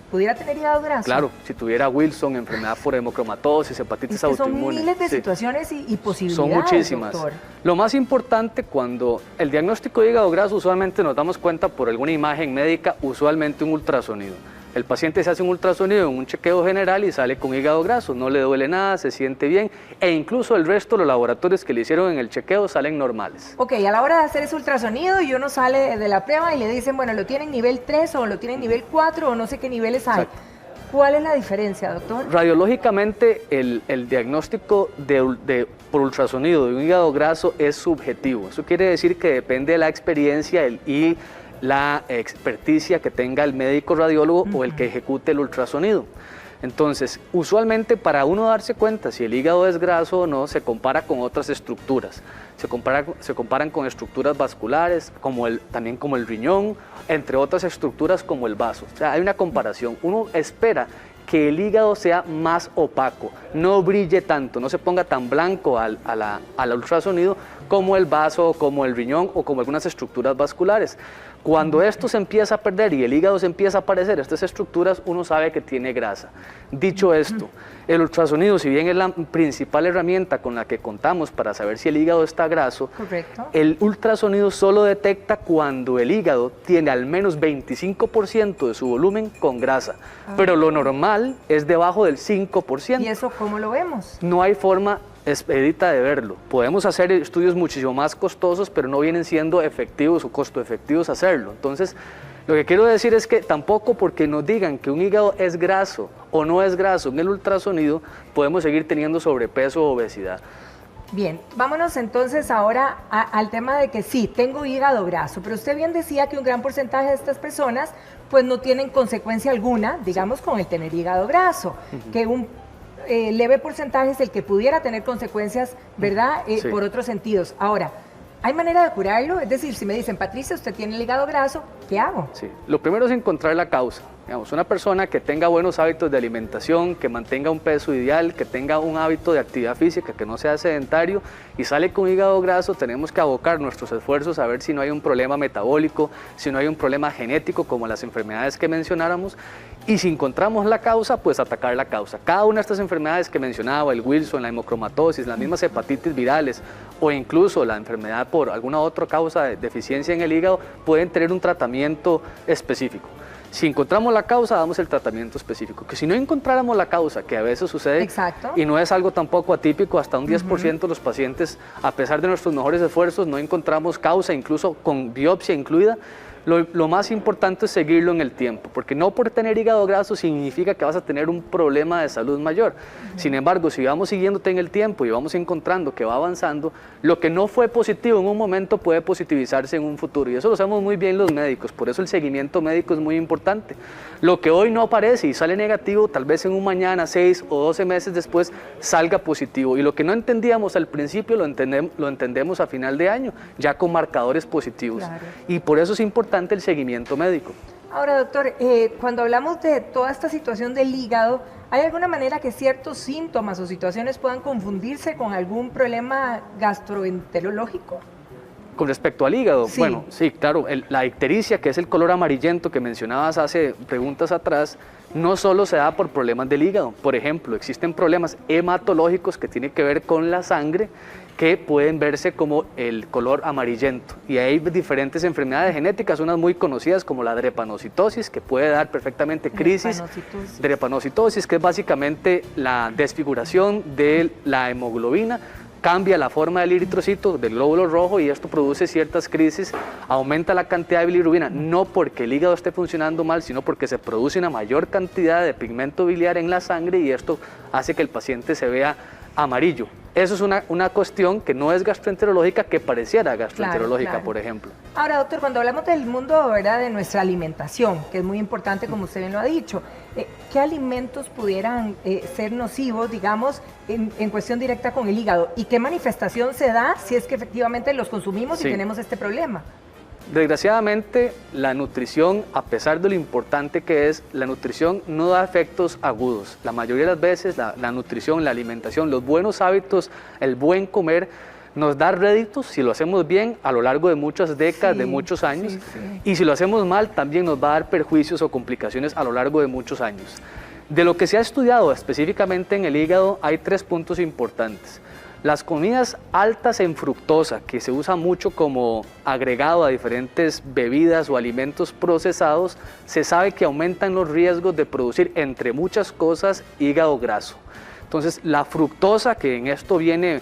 ¿pudiera tener hígado graso? Claro, si tuviera Wilson, enfermedad por hemocromatosis, hepatitis autoinmune. Son miles de situaciones y posibilidades, son muchísimas. Doctor. Lo más importante cuando el diagnóstico de hígado graso usualmente nos damos cuenta por alguna imagen médica, usualmente un ultrasonido. El paciente se hace un ultrasonido en un chequeo general y sale con hígado graso, no le duele nada, se siente bien e incluso el resto de los laboratorios que le hicieron en el chequeo salen normales. Ok, a la hora de hacer ese ultrasonido y uno sale de la prueba y le dicen, bueno, lo tienen nivel 3 o lo tienen nivel 4 o no sé qué niveles hay. Exacto. ¿Cuál es la diferencia, doctor? Radiológicamente el diagnóstico por ultrasonido de un hígado graso es subjetivo. Eso quiere decir que depende de la experiencia y la experticia que tenga el médico radiólogo o el que ejecute el ultrasonido. Entonces, usualmente para uno darse cuenta si el hígado es graso o no, se compara con otras estructuras. Se comparan con estructuras vasculares, también como el riñón, entre otras estructuras como el vaso. O sea, hay una comparación. Uno espera que el hígado sea más opaco, no brille tanto, no se ponga tan blanco al ultrasonido como el vaso, como el riñón o como algunas estructuras vasculares. Cuando esto se empieza a perder y el hígado se empieza a aparecer, estas estructuras, uno sabe que tiene grasa. Dicho esto, el ultrasonido, si bien es la principal herramienta con la que contamos para saber si el hígado está graso, Correcto. el ultrasonido solo detecta cuando el hígado tiene al menos 25% de su volumen con grasa, pero lo normal es debajo del 5%. ¿Y eso cómo lo vemos? No hay forma expedita de verlo. Podemos hacer estudios muchísimo más costosos, pero no vienen siendo efectivos o costo efectivos hacerlo. Entonces, lo que quiero decir es que tampoco porque nos digan que un hígado es graso o no es graso en el ultrasonido, podemos seguir teniendo sobrepeso o obesidad. Bien, vámonos entonces ahora al tema de que sí, tengo hígado graso, pero usted bien decía que un gran porcentaje de estas personas pues no tienen consecuencia alguna, digamos, con el tener hígado graso, que un leve porcentaje es el que pudiera tener consecuencias, ¿verdad? Sí. Por otros sentidos. Ahora, ¿hay manera de curarlo? Es decir, si me dicen, Patricia, usted tiene el hígado graso, ¿qué hago? Sí. Lo primero es encontrar la causa. Digamos, una persona que tenga buenos hábitos de alimentación, que mantenga un peso ideal, que tenga un hábito de actividad física, que no sea sedentario y sale con hígado graso, tenemos que abocar nuestros esfuerzos a ver si no hay un problema metabólico, si no hay un problema genético como las enfermedades que mencionáramos, y si encontramos la causa, pues atacar la causa. Cada una de estas enfermedades que mencionaba, el Wilson, la hemocromatosis, las mismas hepatitis virales o incluso la enfermedad por alguna otra causa de deficiencia en el hígado, pueden tener un tratamiento específico. Si encontramos la causa, damos el tratamiento específico. Que si no encontráramos la causa, que a veces sucede, Exacto. y no es algo tampoco atípico, hasta un 10% de los pacientes, a pesar de nuestros mejores esfuerzos, no encontramos causa, incluso con biopsia incluida. Lo más importante es seguirlo en el tiempo, porque no por tener hígado graso significa que vas a tener un problema de salud mayor. Sin embargo, si vamos siguiéndote en el tiempo y vamos encontrando que va avanzando, lo que no fue positivo en un momento puede positivizarse en un futuro, y eso lo sabemos muy bien los médicos, por eso el seguimiento médico es muy importante. Lo que hoy no aparece y sale negativo, tal vez en un mañana, 6 o 12 meses después, salga positivo, y lo que no entendíamos al principio lo entendemos a final de año, ya con marcadores positivos. Claro. Y por eso es importante el seguimiento médico. Ahora, doctor, cuando hablamos de toda esta situación del hígado, ¿hay alguna manera que ciertos síntomas o situaciones puedan confundirse con algún problema gastroenterológico? Con respecto al hígado, Sí. bueno, sí, claro, la ictericia, que es el color amarillento que mencionabas hace preguntas atrás, no solo se da por problemas del hígado. Por ejemplo, existen problemas hematológicos que tienen que ver con la sangre, que pueden verse como el color amarillento. Y hay diferentes enfermedades genéticas, unas muy conocidas como la drepanocitosis, que puede dar perfectamente crisis. Drepanocitosis, que es básicamente la desfiguración de la hemoglobina, cambia la forma del eritrocito, del glóbulo rojo, y esto produce ciertas crisis, aumenta la cantidad de bilirrubina, no porque el hígado esté funcionando mal, sino porque se produce una mayor cantidad de pigmento biliar en la sangre y esto hace que el paciente se vea amarillo. Eso es una cuestión que no es gastroenterológica, que pareciera gastroenterológica, Claro. por ejemplo. Ahora, doctor, cuando hablamos del mundo, ¿verdad?, de nuestra alimentación, que es muy importante, como usted bien lo ha dicho, ¿qué alimentos pudieran ser nocivos, digamos, en cuestión directa con el hígado? ¿Y qué manifestación se da si es que efectivamente los consumimos Sí. y tenemos este problema? Desgraciadamente, la nutrición, a pesar de lo importante que es, la nutrición no da efectos agudos. La mayoría de las veces la nutrición, la alimentación, los buenos hábitos, el buen comer, nos da réditos si lo hacemos bien a lo largo de muchas décadas, de muchos años, y si lo hacemos mal también nos va a dar perjuicios o complicaciones a lo largo de muchos años. De lo que se ha estudiado específicamente en el hígado hay 3 puntos importantes. Las comidas altas en fructosa, que se usa mucho como agregado a diferentes bebidas o alimentos procesados, se sabe que aumentan los riesgos de producir, entre muchas cosas, hígado graso. Entonces, la fructosa, que en esto viene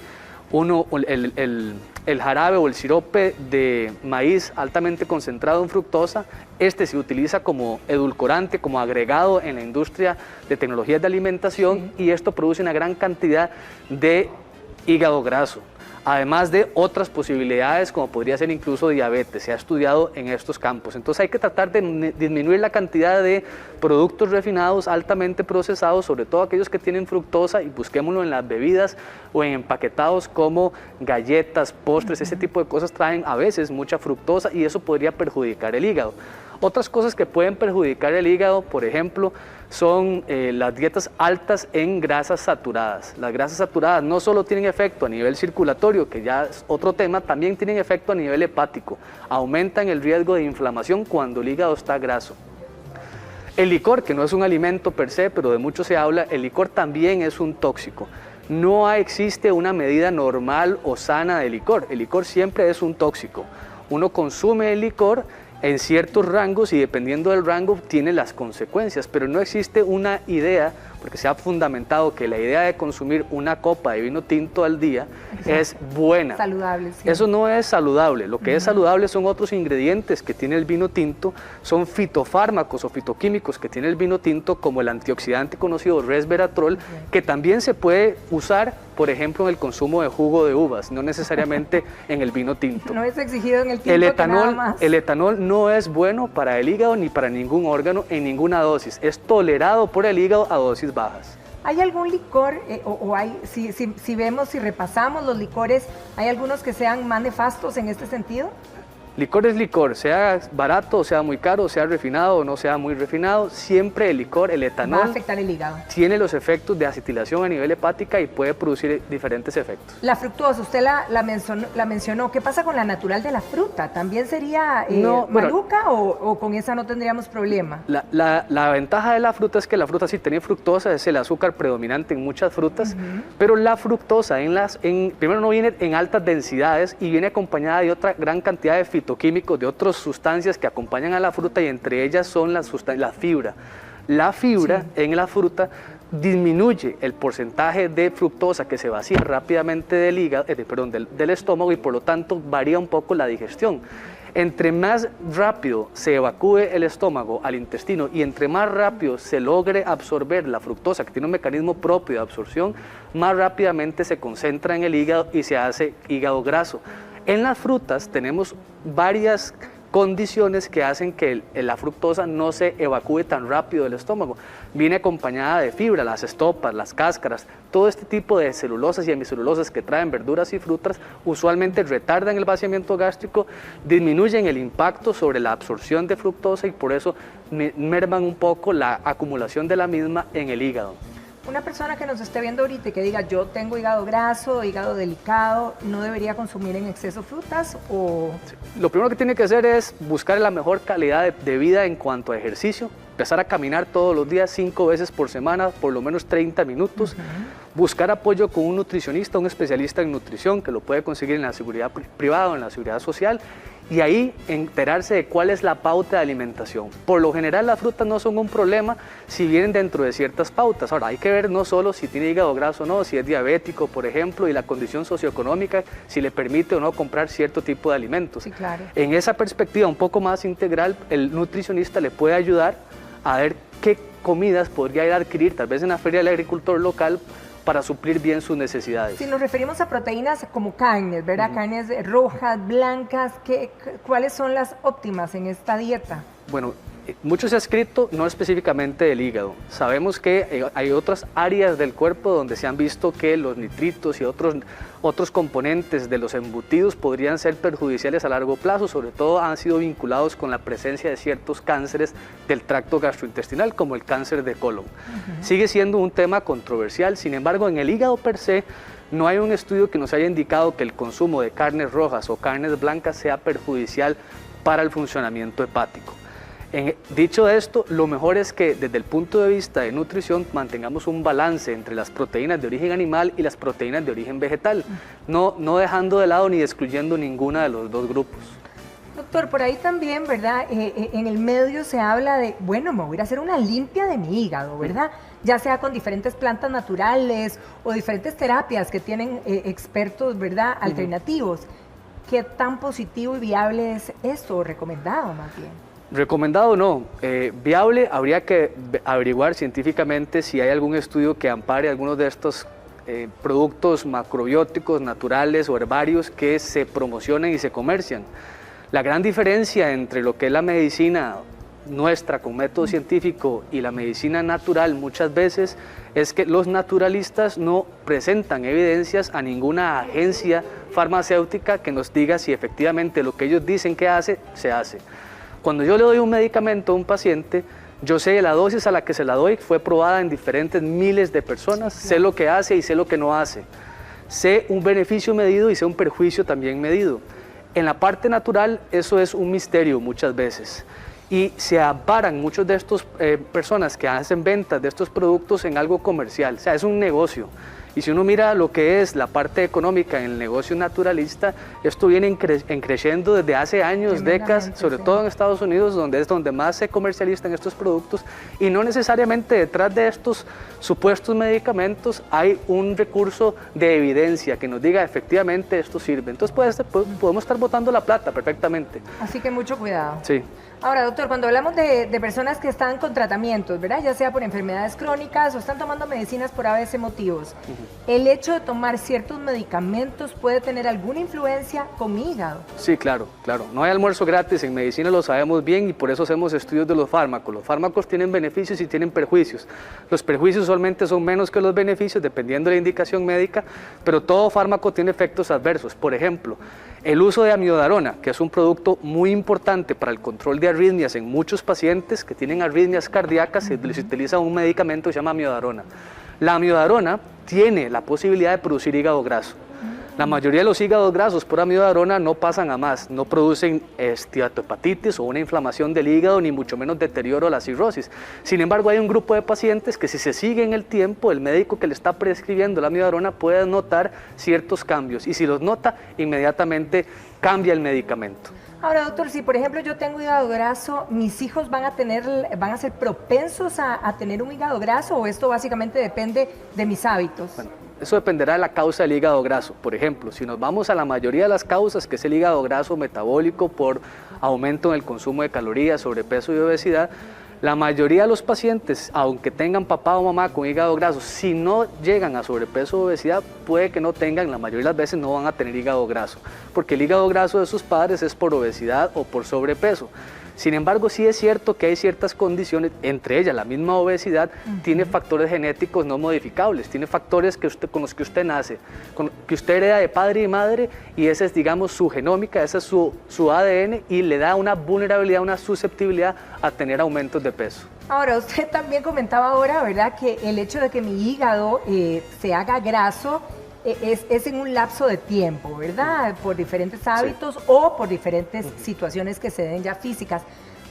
el jarabe o el sirope de maíz altamente concentrado en fructosa, este se utiliza como edulcorante, como agregado en la industria de tecnologías de alimentación, y esto produce una gran cantidad de hígado graso, además de otras posibilidades como podría ser incluso diabetes. Se ha estudiado en estos campos. Entonces hay que tratar de disminuir la cantidad de productos refinados altamente procesados, sobre todo aquellos que tienen fructosa, y busquémoslo en las bebidas o en empaquetados como galletas, postres. Ese tipo de cosas traen a veces mucha fructosa y eso podría perjudicar el hígado. Otras cosas que pueden perjudicar el hígado, por ejemplo, son las dietas altas en grasas saturadas. Las grasas saturadas no solo tienen efecto a nivel circulatorio, que ya es otro tema, también tienen efecto a nivel hepático. Aumentan el riesgo de inflamación cuando el hígado está graso. El licor, que no es un alimento per se, pero de mucho se habla, el licor también es un tóxico. No existe una medida normal o sana de licor. El licor siempre es un tóxico. Uno consume el licor en ciertos rangos y dependiendo del rango tiene las consecuencias, pero no existe una idea, porque se ha fundamentado que la idea de consumir una copa de vino tinto al día es buena. Saludable, sí. Eso no es saludable. Lo que es saludable son otros ingredientes que tiene el vino tinto, son fitofármacos o fitoquímicos que tiene el vino tinto, como el antioxidante conocido resveratrol, que también se puede usar, por ejemplo, en el consumo de jugo de uvas, no necesariamente en el vino tinto. No es exigido en el tinto que nada más. El etanol no es bueno para el hígado ni para ningún órgano en ninguna dosis. Es tolerado por el hígado a dosis bajas. ¿Hay algún licor, si vemos, si repasamos los licores, hay algunos que sean más nefastos en este sentido? Licor es licor, sea barato, sea muy caro, sea refinado o no sea muy refinado, siempre el licor, el etanol, va a afectar el hígado. Tiene los efectos de acetilación a nivel hepática y puede producir diferentes efectos. La fructuosa, usted la mencionó, ¿qué pasa con la natural de la fruta? ¿También sería maluca o con esa no tendríamos problema? La ventaja de la fruta es que la fruta sí tiene fructosa, es el azúcar predominante en muchas frutas, pero la fructosa primero no viene en altas densidades y viene acompañada de otra gran cantidad de fitoquímicos, de otras sustancias que acompañan a la fruta y entre ellas son la fibra. La fibra en la fruta disminuye el porcentaje de fructosa que se vacía rápidamente del estómago y por lo tanto varía un poco la digestión. Entre más rápido se evacúe el estómago al intestino y entre más rápido se logre absorber la fructosa, que tiene un mecanismo propio de absorción, más rápidamente se concentra en el hígado y se hace hígado graso. En las frutas tenemos varias condiciones que hacen que la fructosa no se evacúe tan rápido del estómago. Viene acompañada de fibra, las estopas, las cáscaras, todo este tipo de celulosas y hemicelulosas que traen verduras y frutas usualmente retardan el vaciamiento gástrico, disminuyen el impacto sobre la absorción de fructosa y por eso merman un poco la acumulación de la misma en el hígado. Una persona que nos esté viendo ahorita y que diga yo tengo hígado graso, hígado delicado, ¿no debería consumir en exceso frutas? Lo primero que tiene que hacer es buscar la mejor calidad de vida en cuanto a ejercicio, empezar a caminar todos los días 5 veces por semana, por lo menos 30 minutos, buscar apoyo con un nutricionista, un especialista en nutrición que lo puede conseguir en la seguridad privada o en la seguridad social y ahí enterarse de cuál es la pauta de alimentación. Por lo general las frutas no son un problema si vienen dentro de ciertas pautas. Ahora hay que ver no solo si tiene hígado graso o no, si es diabético por ejemplo y la condición socioeconómica, si le permite o no comprar cierto tipo de alimentos. Sí, claro. En esa perspectiva un poco más integral, el nutricionista le puede ayudar a ver qué comidas podría ir a adquirir tal vez en la feria del agricultor local para suplir bien sus necesidades. Si nos referimos a proteínas como carnes, ¿verdad? Carnes rojas, blancas, ¿cuáles son las óptimas en esta dieta? Bueno, mucho se ha escrito, no específicamente del hígado. Sabemos que hay otras áreas del cuerpo donde se han visto que los nitritos y otros componentes de los embutidos podrían ser perjudiciales a largo plazo, sobre todo han sido vinculados con la presencia de ciertos cánceres del tracto gastrointestinal, como el cáncer de colon. Sigue siendo un tema controversial, sin embargo, en el hígado per se, no hay un estudio que nos haya indicado que el consumo de carnes rojas o carnes blancas sea perjudicial para el funcionamiento hepático. Dicho esto, lo mejor es que desde el punto de vista de nutrición mantengamos un balance entre las proteínas de origen animal y las proteínas de origen vegetal, no dejando de lado ni excluyendo ninguna de los dos grupos. Doctor, por ahí también, ¿verdad? En el medio se habla de, bueno, me voy a ir a hacer una limpia de mi hígado, ¿verdad? Ya sea con diferentes plantas naturales o diferentes terapias que tienen expertos, ¿verdad? Alternativos. ¿Qué tan positivo y viable es esto, o recomendado más bien? Recomendado no, viable, habría que averiguar científicamente si hay algún estudio que ampare algunos de estos productos macrobióticos naturales o herbarios que se promocionan y se comercian. La gran diferencia entre lo que es la medicina nuestra con método científico y la medicina natural muchas veces es que los naturalistas no presentan evidencias a ninguna agencia farmacéutica que nos diga si efectivamente lo que ellos dicen que hace, se hace. Cuando yo le doy un medicamento a un paciente, yo sé la dosis a la que se la doy, fue probada en diferentes miles de personas, sé lo que hace y sé lo que no hace. Sé un beneficio medido y sé un perjuicio también medido. En la parte natural eso es un misterio muchas veces y se amparan muchos de estos personas que hacen ventas de estos productos en algo comercial, o sea, es un negocio. Y si uno mira lo que es la parte económica en el negocio naturalista, esto viene creciendo desde hace años, décadas, sobre todo en Estados Unidos, donde es donde más se comercializan estos productos, y no necesariamente detrás de estos supuestos medicamentos hay un recurso de evidencia que nos diga efectivamente esto sirve. Entonces podemos estar botando la plata perfectamente. Así que mucho cuidado. Sí. Ahora, doctor, cuando hablamos de personas que están con tratamientos, ¿verdad? Ya sea por enfermedades crónicas o están tomando medicinas por ABC motivos, ¿el hecho de tomar ciertos medicamentos puede tener alguna influencia con mi hígado? Sí, claro, claro. No hay almuerzo gratis, en medicina lo sabemos bien y por eso hacemos estudios de los fármacos. Los fármacos tienen beneficios y tienen perjuicios. Los perjuicios usualmente son menos que los beneficios, dependiendo de la indicación médica, pero todo fármaco tiene efectos adversos. Por ejemplo, el uso de amiodarona, que es un producto muy importante para el control de arritmias en muchos pacientes que tienen arritmias cardíacas, se les utiliza un medicamento que se llama amiodarona. La amiodarona tiene la posibilidad de producir hígado graso. La mayoría de los hígados grasos por amiodarona no pasan a más, no producen esteatohepatitis o una inflamación del hígado, ni mucho menos deterioro o la cirrosis. Sin embargo, hay un grupo de pacientes que si se sigue en el tiempo, el médico que le está prescribiendo la amiodarona puede notar ciertos cambios y si los nota, inmediatamente cambia el medicamento. Ahora, doctor, si por ejemplo yo tengo hígado graso, ¿mis hijos van a ser propensos a tener un hígado graso o esto básicamente depende de mis hábitos? Bueno, eso dependerá de la causa del hígado graso. Por ejemplo, si nos vamos a la mayoría de las causas, que es el hígado graso metabólico por aumento en el consumo de calorías, sobrepeso y obesidad, la mayoría de los pacientes, aunque tengan papá o mamá con hígado graso, si no llegan a sobrepeso o obesidad, puede que no tengan, la mayoría de las veces no van a tener hígado graso, porque el hígado graso de sus padres es por obesidad o por sobrepeso. Sin embargo, sí es cierto que hay ciertas condiciones, entre ellas la misma obesidad, tiene factores genéticos no modificables, tiene factores con los que usted nace, que usted hereda de padre y madre, y esa es, digamos, su genómica, ese es su ADN, y le da una vulnerabilidad, una susceptibilidad a tener aumentos de peso. Ahora, usted también comentaba ahora, ¿verdad?, que el hecho de que mi hígado se haga graso es en un lapso de tiempo, ¿verdad? Por diferentes hábitos o por diferentes situaciones que se den ya físicas.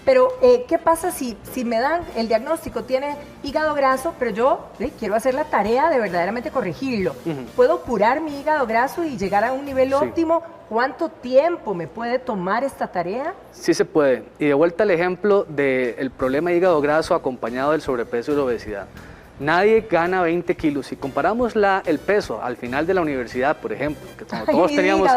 Pero, ¿qué pasa si me dan el diagnóstico, tiene hígado graso, pero yo quiero hacer la tarea de verdaderamente corregirlo? ¿Puedo curar mi hígado graso y llegar a un nivel óptimo? ¿Cuánto tiempo me puede tomar esta tarea? Sí se puede. Y de vuelta al ejemplo del problema de hígado graso acompañado del sobrepeso y la obesidad. Nadie gana 20 kilos. Si comparamos el peso al final de la universidad, por ejemplo, que todos teníamos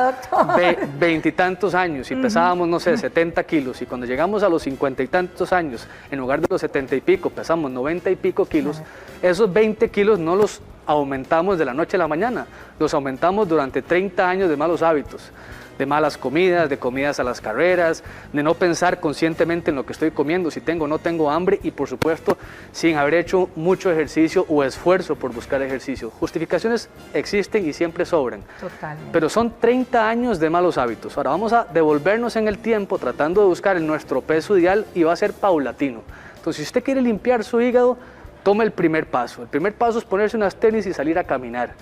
20 y tantos años y pesábamos, no sé, 70 kilos, y cuando llegamos a los 50 y tantos años, en lugar de los 70 y pico, pesamos 90 y pico kilos, esos 20 kilos no los aumentamos de la noche a la mañana, los aumentamos durante 30 años de malos hábitos, de malas comidas, de comidas a las carreras, de no pensar conscientemente en lo que estoy comiendo, si tengo o no tengo hambre, y por supuesto sin haber hecho mucho ejercicio o esfuerzo por buscar ejercicio. Justificaciones existen y siempre sobran. Totalmente. Pero son 30 años de malos hábitos. Ahora vamos a devolvernos en el tiempo tratando de buscar nuestro peso ideal, y va a ser paulatino. Entonces, si usted quiere limpiar su hígado, tome el primer paso. El primer paso es ponerse unas tenis y salir a caminar.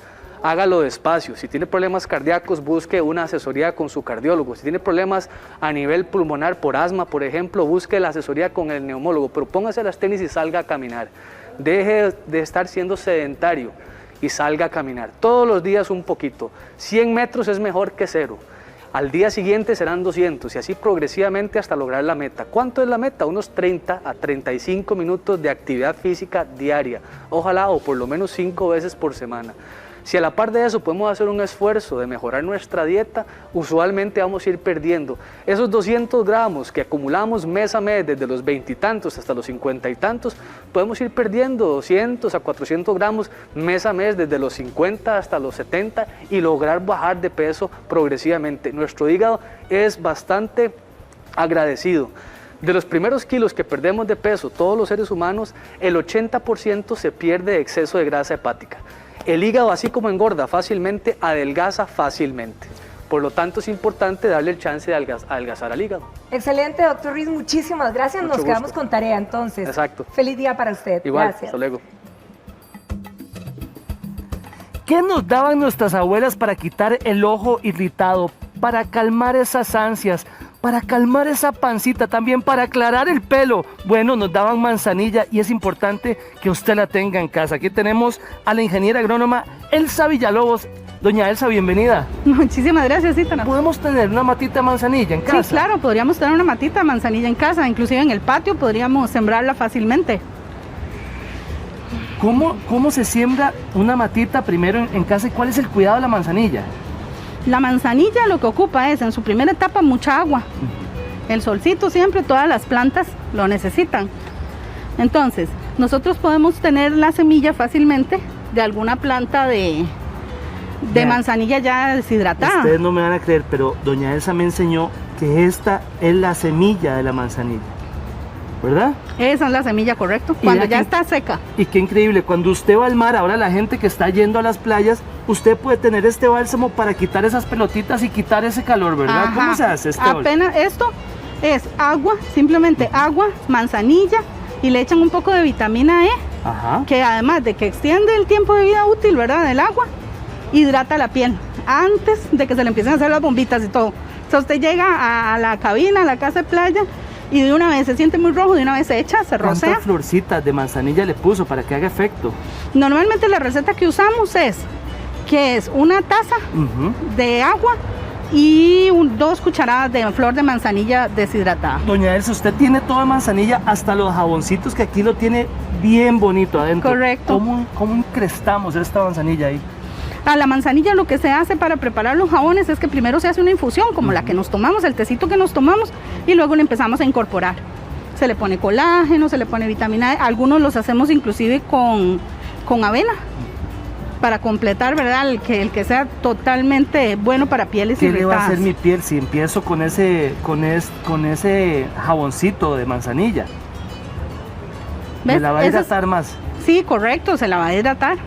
Hágalo despacio. Si tiene problemas cardíacos, busque una asesoría con su cardiólogo. Si tiene problemas a nivel pulmonar por asma, por ejemplo, busque la asesoría con el neumólogo, pero póngase las tenis y salga a caminar. Deje de estar siendo sedentario y salga a caminar. Todos los días un poquito. 100 metros es mejor que 0. Al día siguiente serán 200 y así progresivamente hasta lograr la meta. ¿Cuánto es la meta? Unos 30 a 35 minutos de actividad física diaria. Ojalá, o por lo menos 5 veces por semana. Si a la par de eso podemos hacer un esfuerzo de mejorar nuestra dieta, usualmente vamos a ir perdiendo esos 200 gramos que acumulamos mes a mes desde los 20 y tantos hasta los 50 y tantos, podemos ir perdiendo 200 a 400 gramos mes a mes desde los 50 hasta los 70 y lograr bajar de peso progresivamente. Nuestro hígado es bastante agradecido. De los primeros kilos que perdemos de peso, todos los seres humanos, el 80% se pierde de exceso de grasa hepática. El hígado, así como engorda fácilmente, adelgaza fácilmente. Por lo tanto, es importante darle el chance de adelgazar al hígado. Excelente, doctor Ruiz, muchísimas gracias. Mucho Nos quedamos gusto. con tarea entonces. Exacto. Feliz día para usted. Igual, Gracias. hasta luego. ¿Qué nos daban nuestras abuelas para quitar el ojo irritado, para calmar esas ansias, para calmar esa pancita, también para aclarar el pelo? Bueno, nos daban manzanilla y es importante que usted la tenga en casa. Aquí tenemos a la ingeniera agrónoma Elsa Villalobos. Doña Elsa, bienvenida. Muchísimas gracias, Ítana. ¿Podemos tener una matita de manzanilla en casa? Sí, claro, podríamos tener una matita de manzanilla en casa, inclusive en el patio podríamos sembrarla fácilmente. ¿Cómo se siembra una matita primero en casa y cuál es el cuidado de la manzanilla? La manzanilla lo que ocupa es, en su primera etapa, mucha agua. El solcito siempre, todas las plantas lo necesitan. Entonces, nosotros podemos tener la semilla fácilmente de alguna planta de manzanilla ya deshidratada. Ustedes no me van a creer, pero doña Elsa me enseñó que esta es la semilla de la manzanilla, ¿verdad? Esa es la semilla, correcto, cuando ya está seca. Y qué increíble, cuando usted va al mar, ahora la gente que está yendo a las playas, usted puede tener este bálsamo para quitar esas pelotitas y quitar ese calor, ¿verdad? Ajá. ¿Cómo se hace este Apenas esto es agua, simplemente agua, manzanilla, y le echan un poco de vitamina E, Ajá. que además de que extiende el tiempo de vida útil, ¿verdad?, del agua, hidrata la piel antes de que se le empiecen a hacer las bombitas y todo. O sea, usted llega a la cabina, a la casa de playa, y de una vez se siente muy rojo, de una vez se echa, se rocea. ¿Cuántas florcitas de manzanilla le puso para que haga efecto? Normalmente la receta que usamos es una taza de agua y 2 cucharadas de flor de manzanilla deshidratada. Doña Elsa, usted tiene toda manzanilla, hasta los jaboncitos, que aquí lo tiene bien bonito adentro. Correcto. ¿Cómo increstamos esta manzanilla ahí? A la manzanilla lo que se hace para preparar los jabones es que primero se hace una infusión, como la que nos tomamos, el tecito que nos tomamos, y luego le empezamos a incorporar. Se le pone colágeno, se le pone vitamina E, algunos los hacemos inclusive con avena, para completar, ¿verdad? El que sea totalmente bueno para pieles ¿Qué irritadas. le va a hacer mi piel si empiezo con ese jaboncito de manzanilla? ¿Me la va a hidratar más? Sí, correcto, se la va a hidratar.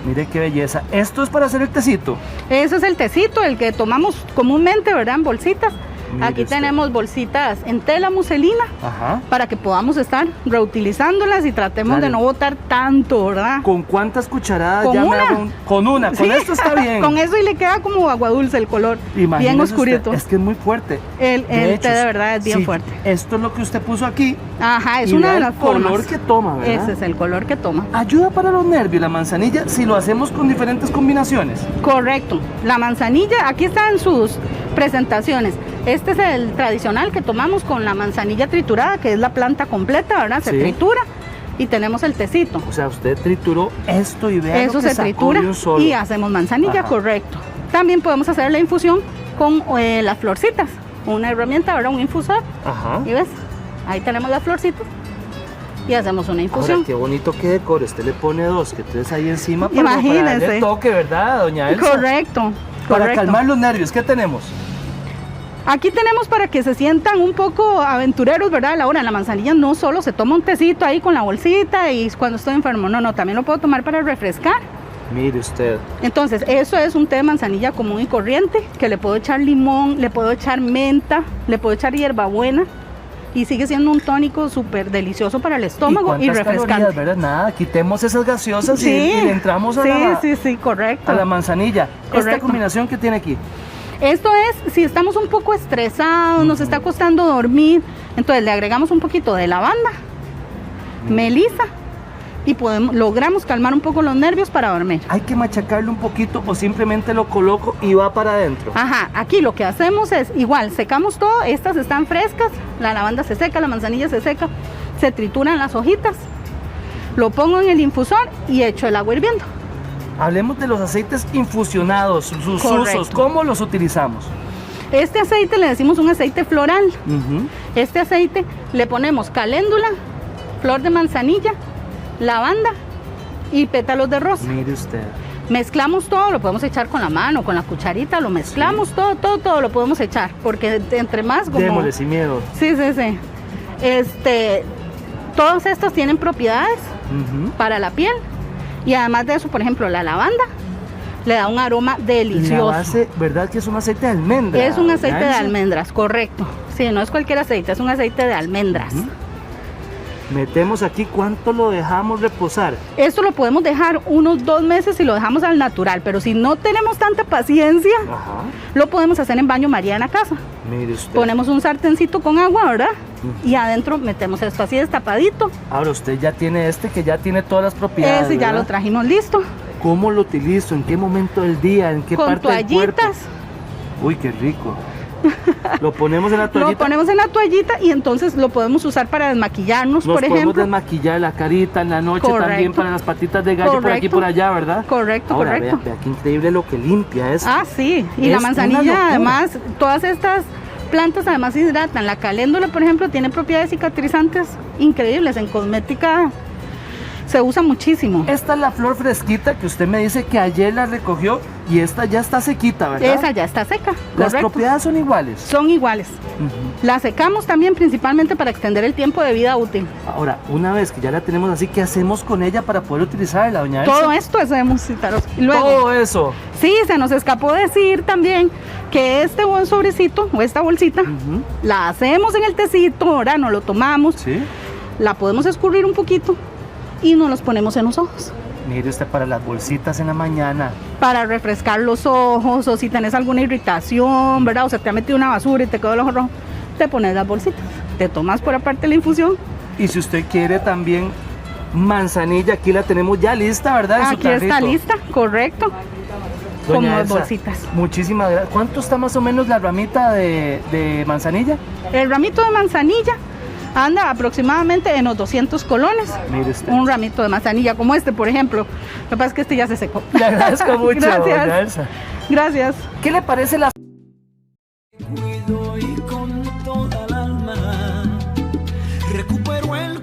Mire qué belleza. ¿Esto es para hacer el tecito? Eso es el tecito, el que tomamos comúnmente, ¿verdad?, en bolsitas. Mire Aquí usted. tenemos bolsitas en tela muselina, Ajá. para que podamos estar reutilizándolas y tratemos Claro. de no botar tanto, ¿verdad? ¿Con cuántas cucharadas Con ya una. me hago con una? Con Sí. esto está bien. Con eso y le queda como agua dulce el color, bien Imagínese oscurito. usted, es que es muy fuerte. El té de verdad es bien sí, fuerte. Esto es lo que usted puso aquí. Ajá, es y una vea de el las formas. color que toma, ¿verdad? Ese es el color que toma. Ayuda para los nervios la manzanilla si lo hacemos con diferentes combinaciones. Correcto. La manzanilla, aquí están sus presentaciones. Este es el tradicional que tomamos con la manzanilla triturada, que es la planta completa, ¿verdad? Se Sí. tritura y tenemos el tecito. O sea, usted trituró esto y vea Eso lo que se sacó tritura de un solo. y hacemos manzanilla, Ajá. correcto. También podemos hacer la infusión con las florcitas, una herramienta, ¿verdad? Un infusor. Ajá. ¿Y ves? Ahí tenemos las florcitas y hacemos una infusión. Ahora, qué bonito que decore. Usted le pone 2, que 3 ahí encima para Imagínese. darle toque, ¿verdad, doña Elsa? Correcto. Para correcto. calmar los nervios, ¿qué tenemos? Aquí tenemos para que se sientan un poco aventureros, ¿verdad? A la hora, la manzanilla no solo se toma un tecito ahí con la bolsita y cuando estoy enfermo, no, también lo puedo tomar para refrescar. Mire usted. Entonces, eso es un té de manzanilla común y corriente, que le puedo echar limón, le puedo echar menta, le puedo echar hierbabuena y sigue siendo un tónico súper delicioso para el estómago y ¿Cuántas refrescante. calorías, verdad? Nada, quitemos esas gaseosas Sí, y le entramos a sí, correcto. a la manzanilla. Esta Correcto. combinación que tiene aquí. Esto es, si estamos un poco estresados, nos está costando dormir, entonces le agregamos un poquito de lavanda, melisa y logramos calmar un poco los nervios para dormir. Hay que machacarlo un poquito o simplemente lo coloco y va para adentro. Ajá, aquí lo que hacemos es igual, secamos todo, estas están frescas, la lavanda se seca, la manzanilla se seca, se trituran las hojitas, lo pongo en el infusor y echo el agua hirviendo. Hablemos de los aceites infusionados, sus Correcto. usos, ¿cómo los utilizamos? Este aceite le decimos un aceite floral. Ujú. Este aceite le ponemos caléndula, flor de manzanilla, lavanda y pétalos de rosa. Mire usted. Mezclamos todo, lo podemos echar con la mano, con la cucharita, lo mezclamos todo lo podemos echar, porque entre más como... Démosle sin miedo. Sí. Todos estos tienen propiedades Ujú. para la piel y además de eso, por ejemplo, la lavanda le da un aroma delicioso. La base, ¿verdad que es un aceite de almendra? Es un aceite de almendras, correcto. Sí, no es cualquier aceite, es un aceite de almendras. Metemos aquí, ¿cuánto lo dejamos reposar? Esto lo podemos dejar unos 2 meses y lo dejamos al natural, pero si no tenemos tanta paciencia, lo podemos hacer en baño María en la casa. Mire usted. Ponemos un sartencito con agua, ¿verdad? Y adentro metemos esto así destapadito. Ahora usted ya tiene que ya tiene todas las propiedades. Ese ya ¿verdad? lo trajimos listo. ¿Cómo lo utilizo? ¿En qué momento del día? ¿En qué Con parte del cuerpo? toallitas. Uy, qué rico. Lo ponemos en la toallita. Lo ponemos en la toallita y entonces lo podemos usar para desmaquillarnos, por ejemplo. Podemos desmaquillar la carita en la noche. Correcto. También para las patitas de gallo. Correcto. Por aquí y por allá, ¿verdad? Correcto, ahora, correcto. Vea qué increíble lo que limpia esto. Ah, sí. Y la manzanilla, además, todas estas plantas además hidratan. La caléndula, por ejemplo, tiene propiedades cicatrizantes increíbles. En cosmética se usa muchísimo. Esta es la flor fresquita que usted me dice que ayer la recogió y esta ya está sequita, ¿verdad? Esa ya está seca. ¿Las correcto. propiedades son iguales? Son iguales. La secamos también principalmente para extender el tiempo de vida útil. Ahora, una vez que ya la tenemos así, ¿qué hacemos con ella para poder utilizarla, doña Elsa? Todo esto hacemos, Citaros. Y luego, todo eso. Sí, se nos escapó decir también que este buen sobrecito o esta bolsita la hacemos en el tecito, ahora nos lo tomamos, la podemos escurrir un poquito y nos los ponemos en los ojos. Mire usted, para las bolsitas en la mañana. Para refrescar los ojos, o si tenés alguna irritación, ¿verdad? O se te ha metido una basura y te quedó el ojo rojo, te pones las bolsitas, te tomas por aparte la infusión. Y si usted quiere también manzanilla, aquí la tenemos ya lista, ¿verdad? Aquí está lista, correcto. Doña como Elsa, bolsitas. Muchísimas gracias. ¿Cuánto está más o menos la ramita de manzanilla? El ramito de manzanilla anda aproximadamente en los 200 colones. Mire usted. Un ramito de manzanilla como este, por ejemplo. Lo que pasa es que este ya se secó. Le agradezco mucho, Gracias. doña Elsa. Gracias. ¿Qué le parece la...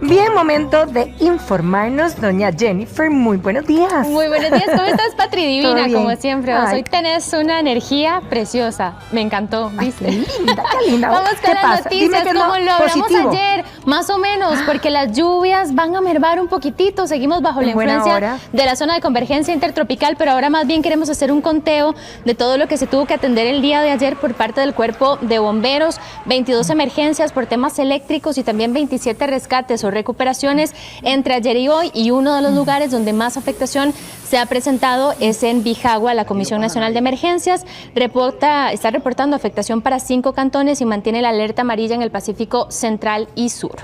Bien, momento de informarnos, doña Jennifer. Muy buenos días. Muy buenos días. ¿Cómo estás, Patri? Divina, como siempre. Ay. Hoy tenés una energía preciosa. Me encantó, ¿viste? Ay, qué linda. Vamos ¿Qué con las pasa? noticias, Dime que no, como lo hablamos positivo. ayer, más o menos, porque las lluvias van a mermar un poquitito. Seguimos bajo la En buena influencia hora. de la zona de convergencia intertropical, pero ahora más bien queremos hacer un conteo de todo lo que se tuvo que atender el día de ayer por parte del Cuerpo de Bomberos. 22 emergencias por temas eléctricos y también 27 rescates o recuperaciones entre ayer y hoy, y uno de los lugares donde más afectación se ha presentado es en Bijagua. La Comisión Nacional de Emergencias está reportando afectación para 5 cantones y mantiene la alerta amarilla en el Pacífico Central y Sur.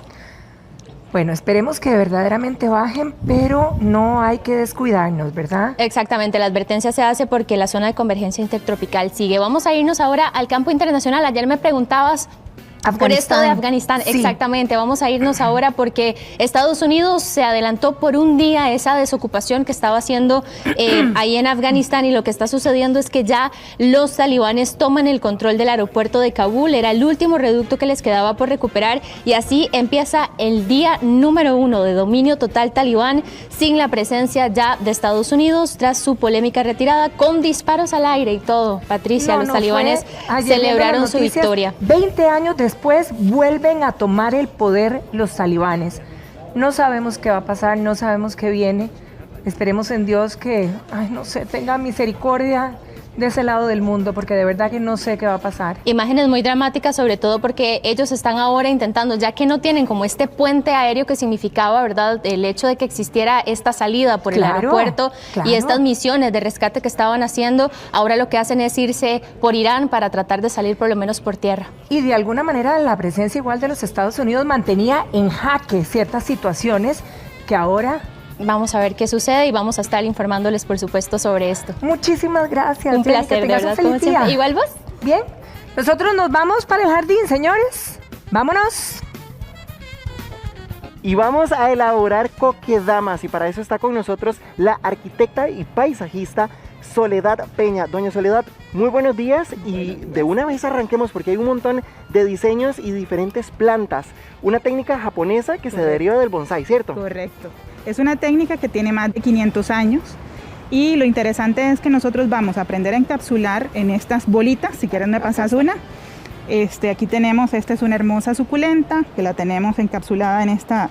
Bueno, esperemos que verdaderamente bajen, pero no hay que descuidarnos, ¿verdad? Exactamente, la advertencia se hace porque la zona de convergencia intertropical sigue. Vamos a irnos ahora al campo internacional. Ayer me preguntabas por esto de Afganistán, sí. Exactamente. Vamos a irnos ahora porque Estados Unidos se adelantó por un día esa desocupación que estaba haciendo ahí en Afganistán, y lo que está sucediendo es que ya los talibanes toman el control del aeropuerto de Kabul. Era el último reducto que les quedaba por recuperar, y así empieza el día número 1 de dominio total talibán, sin la presencia ya de Estados Unidos tras su polémica retirada con disparos al aire y todo. Patricia, los talibanes celebraron su victoria. 20 años después vuelven a tomar el poder los talibanes. No sabemos qué va a pasar, no sabemos qué viene. Esperemos en Dios que, no sé, tenga misericordia de ese lado del mundo, porque de verdad que no sé qué va a pasar. Imágenes muy dramáticas, sobre todo porque ellos están ahora intentando, ya que no tienen como este puente aéreo que significaba, ¿verdad?, el hecho de que existiera esta salida por el aeropuerto y estas misiones de rescate que estaban haciendo, ahora lo que hacen es irse por Irán para tratar de salir por lo menos por tierra. Y de alguna manera la presencia igual de los Estados Unidos mantenía en jaque ciertas situaciones que ahora... Vamos a ver qué sucede y vamos a estar informándoles, por supuesto, sobre esto. Muchísimas gracias. Un placer, de verdad, como siempre. ¿Igual vos? Bien. Nosotros nos vamos para el jardín, señores. Vámonos. Y vamos a elaborar coquedamas, y para eso está con nosotros la arquitecta y paisajista Soledad Peña. Doña Soledad, muy buenos días, y de una vez arranquemos porque hay un montón de diseños y diferentes plantas. Una técnica japonesa que se deriva del bonsái, ¿cierto? Correcto. Es una técnica que tiene más de 500 años, y lo interesante es que nosotros vamos a aprender a encapsular en estas bolitas. Si quieren me pasas una. Aquí tenemos, esta es una hermosa suculenta que la tenemos encapsulada en esta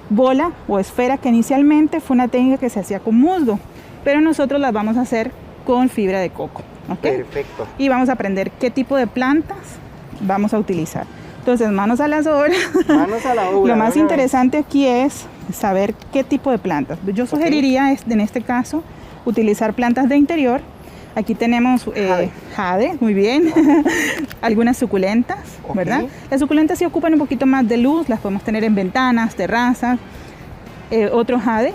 bola o esfera que inicialmente fue una técnica que se hacía con musgo, pero nosotros las vamos a hacer con fibra de coco. ¿Okay? Perfecto. Y vamos a aprender qué tipo de plantas vamos a utilizar. Entonces, manos a las obras. Manos a la obra. Lo más interesante aquí es saber qué tipo de plantas. Yo sugeriría, en este caso, utilizar plantas de interior. Aquí tenemos jade, muy bien. Algunas suculentas, ¿verdad? Las suculentas sí ocupan un poquito más de luz, las podemos tener en ventanas, terrazas. Otro jade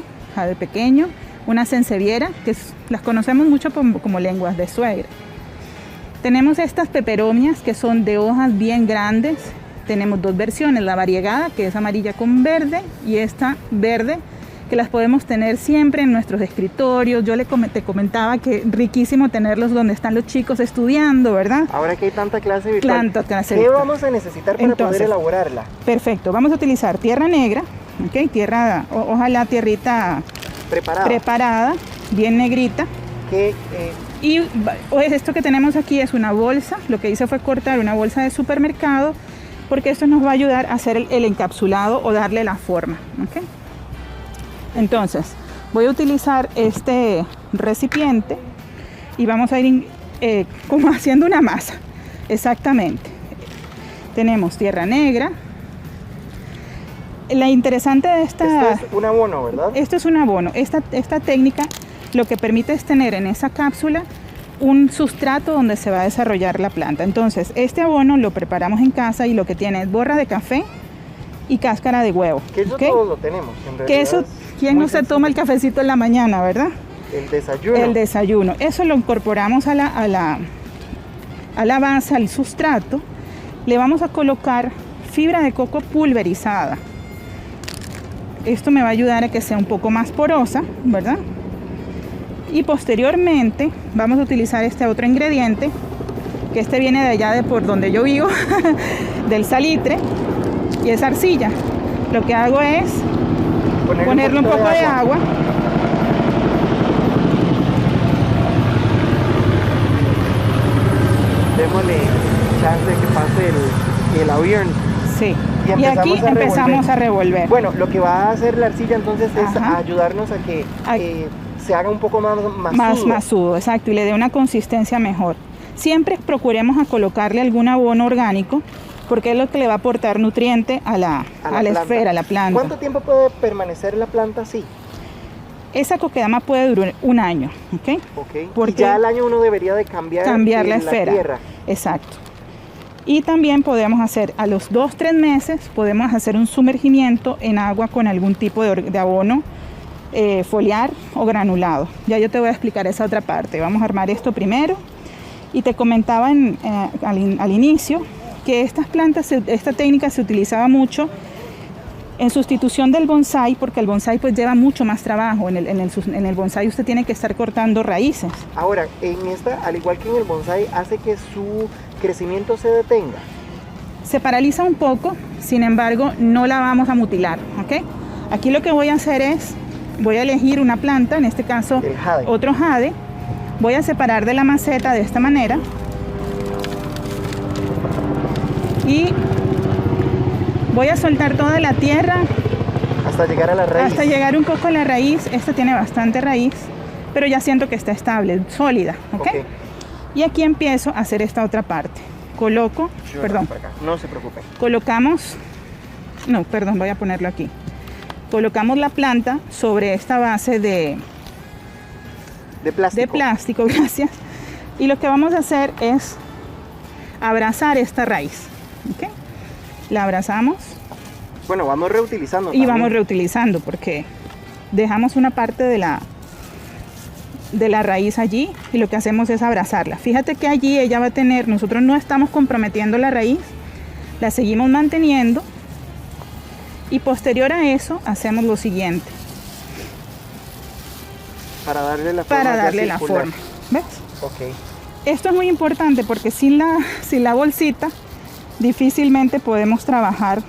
pequeño. Una senseviera, que las conocemos mucho como lenguas de suegra. Tenemos estas peperomias que son de hojas bien grandes. Tenemos dos versiones, la variegada, que es amarilla con verde, y esta verde, que las podemos tener siempre en nuestros escritorios. Yo te comentaba que riquísimo tenerlos donde están los chicos estudiando, ¿verdad? Ahora que hay tanta clase virtual, ¿qué vamos a necesitar para poder elaborarla? Perfecto, vamos a utilizar tierra negra, ¿okay? Ojalá tierrita preparada, bien negrita. Y esto que tenemos aquí es una bolsa. Lo que hice fue cortar una bolsa de supermercado, porque esto nos va a ayudar a hacer el encapsulado o darle la forma. ¿Okay? Entonces, voy a utilizar este recipiente y vamos a ir como haciendo una masa. Exactamente. Tenemos tierra negra. La interesante de esta... Esto es un abono, ¿verdad? Esto es un abono. Esta técnica lo que permite es tener en esa cápsula un sustrato donde se va a desarrollar la planta. Entonces, este abono lo preparamos en casa y lo que tiene es borra de café y cáscara de huevo. Que eso todos lo tenemos, en realidad. Que eso, ¿quién no se toma el cafecito en la mañana, verdad? El desayuno. El desayuno. Eso lo incorporamos a la base, al sustrato. Le vamos a colocar fibra de coco pulverizada. Esto me va a ayudar a que sea un poco más porosa, ¿verdad? Y posteriormente vamos a utilizar este otro ingrediente, que este viene de allá de por donde yo vivo, del salitre, y es arcilla. Lo que hago es ponerle un poco de agua. Démosle chance de que pase el avión. Sí. Y aquí empezamos a revolver. Bueno, lo que va a hacer la arcilla entonces es ayudarnos a que se haga un poco más masudo. Masudo, exacto, y le dé una consistencia mejor. Siempre procuremos a colocarle algún abono orgánico, porque es lo que le va a aportar nutriente a la esfera, a la planta. ¿Cuánto tiempo puede permanecer la planta así? Esa coquedama puede durar un año, ¿ok? Porque y ya al año uno debería de cambiar la esfera. Tierra. Exacto. Y también podemos hacer, a los 2-3 meses, podemos hacer un sumergimiento en agua con algún tipo de abono foliar o granulado. Ya yo te voy a explicar esa otra parte. Vamos a armar esto primero. Y te comentaba al inicio que esta técnica se utilizaba mucho en sustitución del bonsái, porque el bonsái pues lleva mucho más trabajo. En el bonsái usted tiene que estar cortando raíces. Ahora, al igual que en el bonsái, hace que su crecimiento se detenga. Se paraliza un poco, sin embargo, no la vamos a mutilar, ¿ok? Aquí lo que voy a hacer es, voy a elegir una planta, en este caso otro jade. Voy a separar de la maceta de esta manera. Y voy a soltar toda la tierra. Hasta llegar a la raíz. Hasta llegar un poco a la raíz. Esta tiene bastante raíz, pero ya siento que está estable, sólida, ¿ok? Y aquí empiezo a hacer esta otra parte. Coloco, no se preocupe. Voy a ponerlo aquí. Colocamos la planta sobre esta base de plástico, gracias. Y lo que vamos a hacer es abrazar esta raíz, ¿ok? La abrazamos. Bueno, vamos reutilizando. Y vamos reutilizando porque dejamos una parte de la raíz allí y lo que hacemos es abrazarla. Fíjate que allí ella va a tener, nosotros no estamos comprometiendo la raíz, la seguimos manteniendo y posterior a eso hacemos lo siguiente. Para darle la forma. ¿Ves? Ok. Esto es muy importante porque sin la bolsita difícilmente podemos trabajar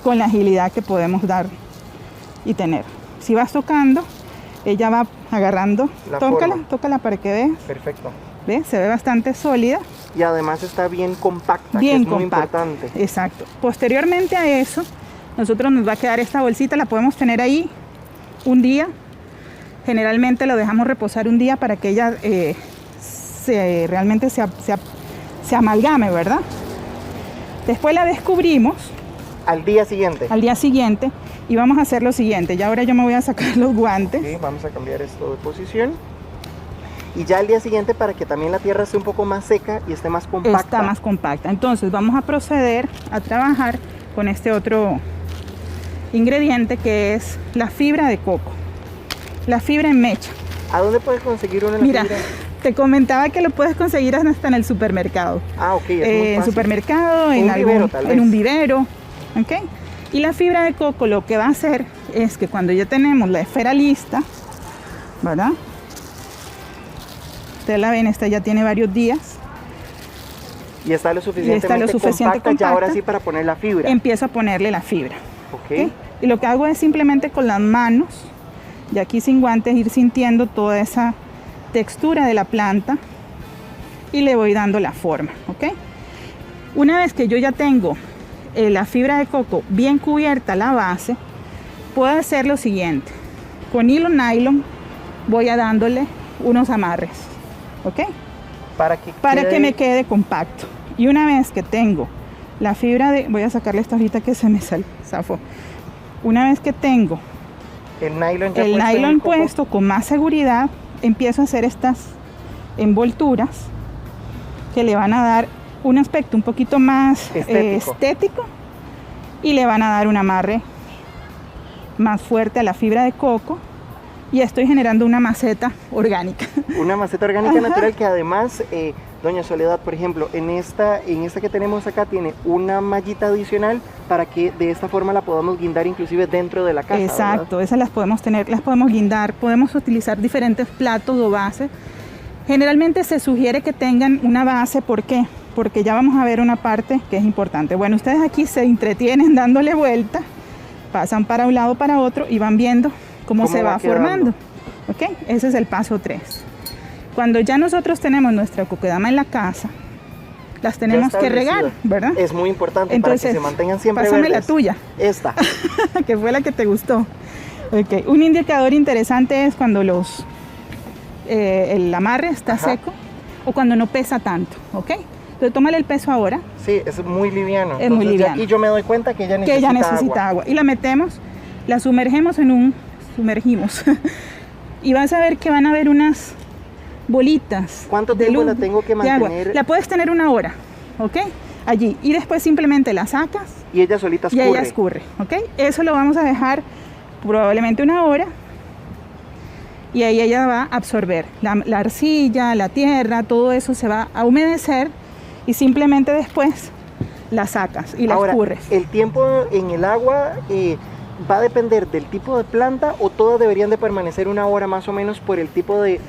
con la agilidad que podemos dar y tener. Si vas tocando, ella va agarrando. Tócala para que veas. Perfecto. ¿Ves? Se ve bastante sólida. Y además está bien compacta, bien que es compacta, muy importante. Exacto. Posteriormente a eso, nosotros nos va a quedar esta bolsita, la podemos tener ahí un día. Generalmente lo dejamos reposar un día para que ella realmente se amalgame, ¿verdad? Después la descubrimos. Al día siguiente. Al día siguiente. Y vamos a hacer lo siguiente. Ya ahora yo me voy a sacar los guantes. Okay, vamos a cambiar esto de posición. Y ya al día siguiente, para que también la tierra esté un poco más seca y esté más compacta. Está más compacta. Entonces vamos a proceder a trabajar con este otro ingrediente, que es la fibra de coco. La fibra en mecha. ¿A dónde puedes conseguir una Mira, fibra? te comentaba que lo puedes conseguir hasta en el supermercado. Ah, ok, es muy fácil. En supermercado, en un vivero, ¿ok? Y la fibra de coco lo que va a hacer es que cuando ya tenemos la esfera lista, ¿verdad? Ustedes la ven, esta ya tiene varios días. Y está lo suficientemente compacta, ya ahora sí para poner la fibra. Empiezo a ponerle la fibra. Ok. Y lo que hago es simplemente con las manos, y aquí sin guantes, ir sintiendo toda esa textura de la planta y le voy dando la forma, ¿ok? Una vez que yo ya tengo la fibra de coco bien cubierta la base, puedo hacer lo siguiente. Con hilo nylon voy a dándole unos amarres, ¿ok? Para que me quede compacto. Y una vez que tengo la fibra de... Voy a sacarle esta ahorita que se me zafó. Una vez que tengo el nylon puesto con más seguridad, empiezo a hacer estas envolturas que le van a dar un aspecto un poquito más estético y le van a dar un amarre más fuerte a la fibra de coco, y estoy generando una maceta orgánica. Una maceta orgánica natural que además, doña Soledad, por ejemplo, en esta que tenemos acá tiene una mallita adicional para que de esta forma la podamos guindar inclusive dentro de la casa. Exacto, ¿verdad? esas las podemos tener, las podemos guindar, podemos utilizar diferentes platos o bases. Generalmente se sugiere que tengan una base, ¿por qué? Porque ya vamos a ver una parte que es importante. Bueno, ustedes aquí se entretienen dándole vuelta, pasan para un lado, para otro y van viendo cómo se va formando. ¿Ok? Ese es el paso 3. Cuando ya nosotros tenemos nuestra kokedama en la casa, las tenemos que regar, ¿verdad? Es muy importante. Entonces, para que se mantengan siempre pásame verdes. La tuya. Esta. Que fue la que te gustó. Okay. Un indicador interesante es cuando el amarre está seco o cuando no pesa tanto, ¿ok? Entonces tómale el peso ahora. Sí, es muy liviano. Es muy liviano. Aquí yo me doy cuenta que ella necesita agua. Y la metemos, la sumergimos y vas a ver que van a haber unas bolitas. ¿Cuánto tiempo la tengo que mantener? La puedes tener 1 hora, ¿ok? Allí. Y después simplemente la sacas. Y ella solita escurre. Y ella escurre, ¿ok? Eso lo vamos a dejar probablemente 1 hora. Y ahí ella va a absorber la arcilla, la tierra, todo eso se va a humedecer y simplemente después la sacas y la escurres. ¿El tiempo en el agua va a depender del tipo de planta o todas deberían de permanecer 1 hora más o menos por el tipo de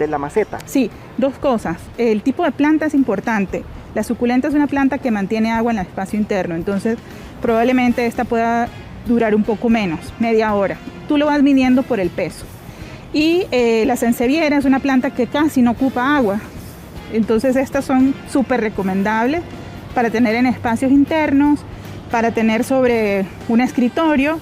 la maceta? Sí, 2 cosas. El tipo de planta es importante. La suculenta es una planta que mantiene agua en el espacio interno, entonces probablemente esta pueda durar un poco menos, media hora. Tú lo vas midiendo por el peso. Y la sansevieria es una planta que casi no ocupa agua, entonces estas son súper recomendables para tener en espacios internos, para tener sobre un escritorio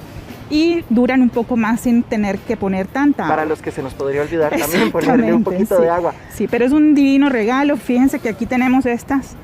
y duran un poco más sin tener que poner tanta agua. Para los que se nos podría olvidar también ponerle un poquito de agua. Sí, pero es un divino regalo. Fíjense que aquí tenemos estos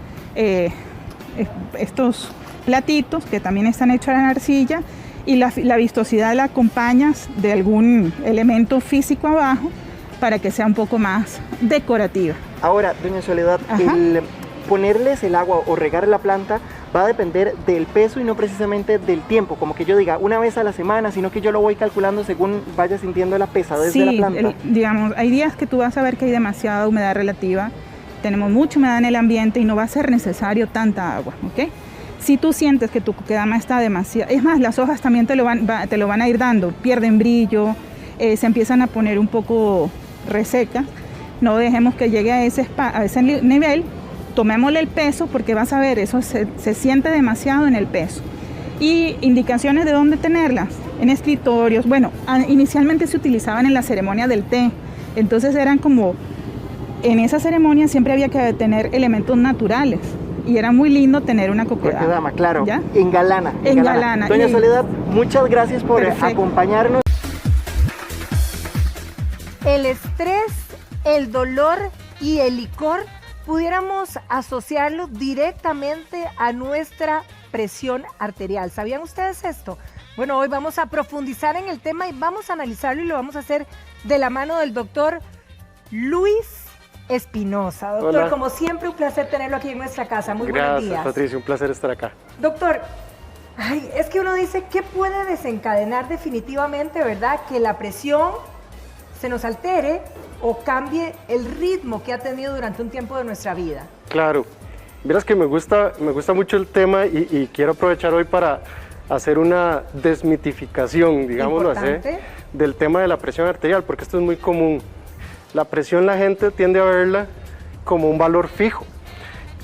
platitos que también están hechos en arcilla. Y la vistosidad la acompañas de algún elemento físico abajo para que sea un poco más decorativa. Ahora, doña Soledad, el ponerles el agua o regar la planta va a depender del peso y no precisamente del tiempo, como que yo diga 1 vez a la semana, sino que yo lo voy calculando según vaya sintiendo la pesadez de la planta. Digamos, hay días que tú vas a ver que hay demasiada humedad relativa, tenemos mucha humedad en el ambiente y no va a ser necesario tanta agua, ¿ok? Si tú sientes que tu kokedama está demasiado, es más, las hojas también te lo van a ir dando, pierden brillo, se empiezan a poner un poco resecas, no dejemos que llegue a ese nivel, tomémosle el peso porque vas a ver, eso se siente demasiado en el peso. Y indicaciones de dónde tenerlas, en escritorios, bueno, inicialmente se utilizaban en la ceremonia del té, entonces eran como, en esa ceremonia siempre había que tener elementos naturales. Y era muy lindo tener una kokedama. Claro, ¿ya? Engalana. Doña Soledad, muchas gracias por acompañarnos. el estrés, el dolor y el licor pudiéramos asociarlo directamente a nuestra presión arterial. ¿Sabían ustedes esto? Bueno, hoy vamos a profundizar en el tema y vamos a analizarlo y lo vamos a hacer de la mano del doctor Luis Espinosa. Doctor, hola. Como siempre, un placer tenerlo aquí en nuestra casa. Muy buenos días. Gracias, Patricia, un placer estar acá. Doctor, es que uno dice, ¿qué puede desencadenar definitivamente, verdad, que la presión se nos altere o cambie el ritmo que ha tenido durante un tiempo de nuestra vida? Claro, verás que me gusta mucho el tema y quiero aprovechar hoy para hacer una desmitificación, digámoslo así, del tema de la presión arterial, porque esto es muy común. La presión la gente tiende a verla como un valor fijo,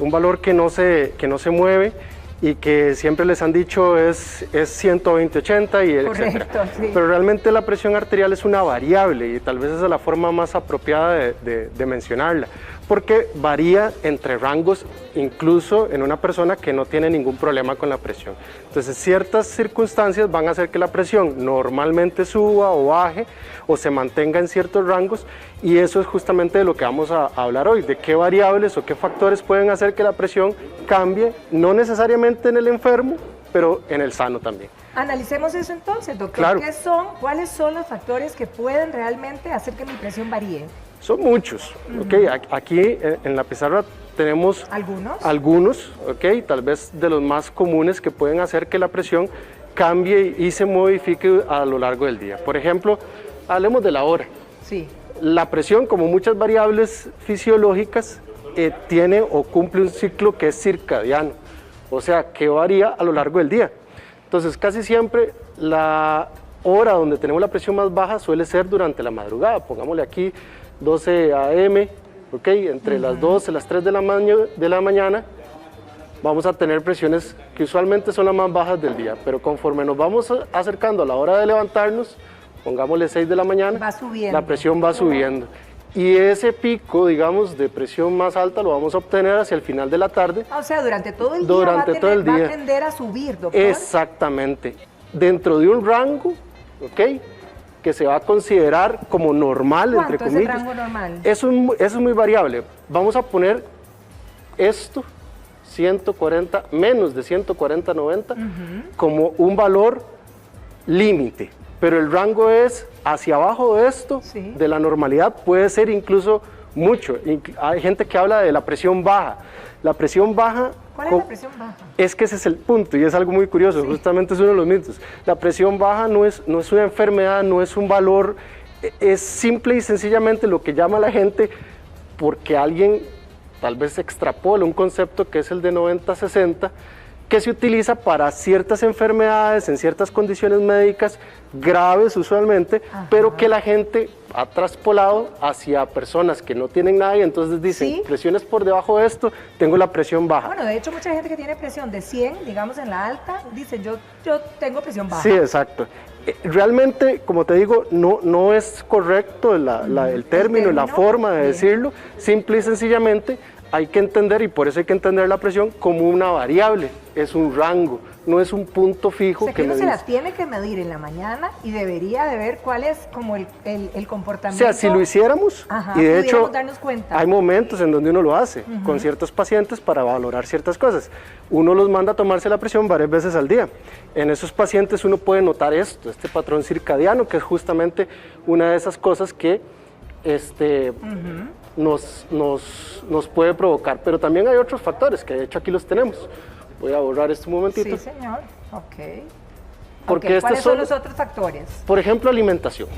un valor que no se mueve y que siempre les han dicho es 120/80 y etcétera. Sí. Pero realmente la presión arterial es una variable y tal vez esa es la forma más apropiada de mencionarla, porque varía entre rangos, incluso en una persona que no tiene ningún problema con la presión. Entonces, ciertas circunstancias van a hacer que la presión normalmente suba o baje o se mantenga en ciertos rangos, y eso es justamente de lo que vamos a hablar hoy, de qué variables o qué factores pueden hacer que la presión cambie, no necesariamente en el enfermo, pero en el sano también. Analicemos eso entonces, doctor. Claro. ¿Cuáles son los factores que pueden realmente hacer que mi presión varíe? Son muchos, ¿ok? Aquí en la pizarra tenemos algunos, ¿ok? Tal vez de los más comunes que pueden hacer que la presión cambie y se modifique a lo largo del día. Por ejemplo, hablemos de la hora. Sí. La presión, como muchas variables fisiológicas, tiene o cumple un ciclo que es circadiano, o sea, que varía a lo largo del día. Entonces, casi siempre la hora donde tenemos la presión más baja suele ser durante la madrugada, pongámosle aquí 12 a.m., ¿ok? Entre las 2 y las 3 de la mañana vamos a tener presiones que usualmente son las más bajas del día, pero conforme nos vamos acercando a la hora de levantarnos, pongámosle 6 de la mañana, la presión va subiendo. Y ese pico, digamos, de presión más alta lo vamos a obtener hacia el final de la tarde. O sea, durante todo el día va a tender a subir, doctor. Exactamente. Dentro de un rango, ¿ok?, que se va a considerar como normal, entre comillas. ¿Cuánto es el rango normal? Eso es muy variable. Vamos a poner esto, 140, menos de 140/90, como un valor límite. Pero el rango es hacia abajo de esto, de la normalidad, puede ser incluso mucho. Hay gente que habla de la presión baja. La presión baja... ¿Cuál es la presión baja? Es que ese es el punto y es algo muy curioso, justamente es uno de los mitos. La presión baja no es una enfermedad, no es un valor, es simple y sencillamente lo que llama la gente porque alguien tal vez extrapola un concepto que es el de 90/60, que se utiliza para ciertas enfermedades, en ciertas condiciones médicas graves usualmente, pero que la gente ha traspolado hacia personas que no tienen nada y entonces dicen, presiones por debajo de esto, tengo la presión baja. Bueno, de hecho mucha gente que tiene presión de 100, digamos en la alta, dicen yo tengo presión baja. Sí, exacto. Realmente, como te digo, no es correcto el término, la forma de decirlo, simple y sencillamente hay que entender, y por eso hay que entender la presión como una variable, es un rango, no es un punto fijo. O sea, que uno se la tiene que medir en la mañana y debería de ver cuál es como el comportamiento. O sea, si lo hiciéramos, y de hecho darnos cuenta. Hay momentos en donde uno lo hace con ciertos pacientes para valorar ciertas cosas. Uno los manda a tomarse la presión varias veces al día. En esos pacientes uno puede notar este patrón circadiano, que es justamente una de esas cosas que nos puede provocar, pero también hay otros factores que de hecho aquí los tenemos. Voy a borrar esto un momentito. Sí, señor. Ok. Porque ¿Cuáles son los otros factores? Por ejemplo, alimentación.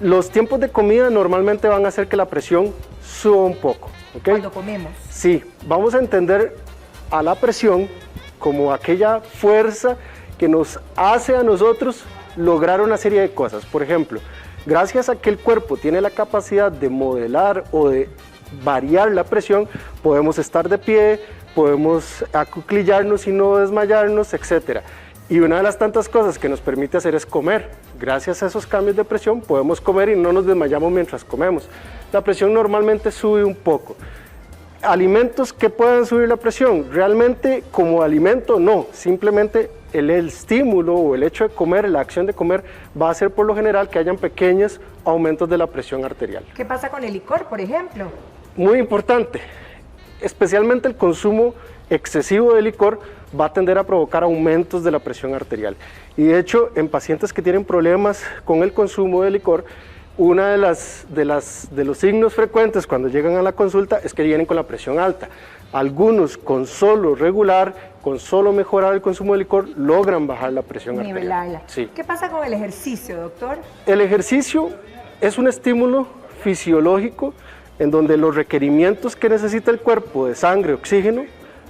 Los tiempos de comida normalmente van a hacer que la presión suba un poco. ¿Okay? Cuando comemos. Sí, vamos a entender a la presión como aquella fuerza que nos hace a nosotros lograr una serie de cosas. Por ejemplo, gracias a que el cuerpo tiene la capacidad de modelar o de variar la presión, podemos estar de pie, podemos acuclillarnos y no desmayarnos, etc. Y una de las tantas cosas que nos permite hacer es comer. Gracias a esos cambios de presión podemos comer y no nos desmayamos mientras comemos. La presión normalmente sube un poco. Alimentos que puedan subir la presión, realmente como alimento no, simplemente el estímulo o el hecho de comer, la acción de comer va a hacer por lo general que hayan pequeños aumentos de la presión arterial. ¿Qué pasa con el licor, por ejemplo? Muy importante, especialmente el consumo excesivo de licor va a tender a provocar aumentos de la presión arterial. Y de hecho, en pacientes que tienen problemas con el consumo de licor, uno de los signos frecuentes cuando llegan a la consulta es que vienen con la presión alta. Algunos con solo regular, con solo mejorar el consumo de licor, logran bajar la presión arterial. Sí. ¿Qué pasa con el ejercicio, doctor? El ejercicio es un estímulo fisiológico en donde los requerimientos que necesita el cuerpo de sangre, oxígeno,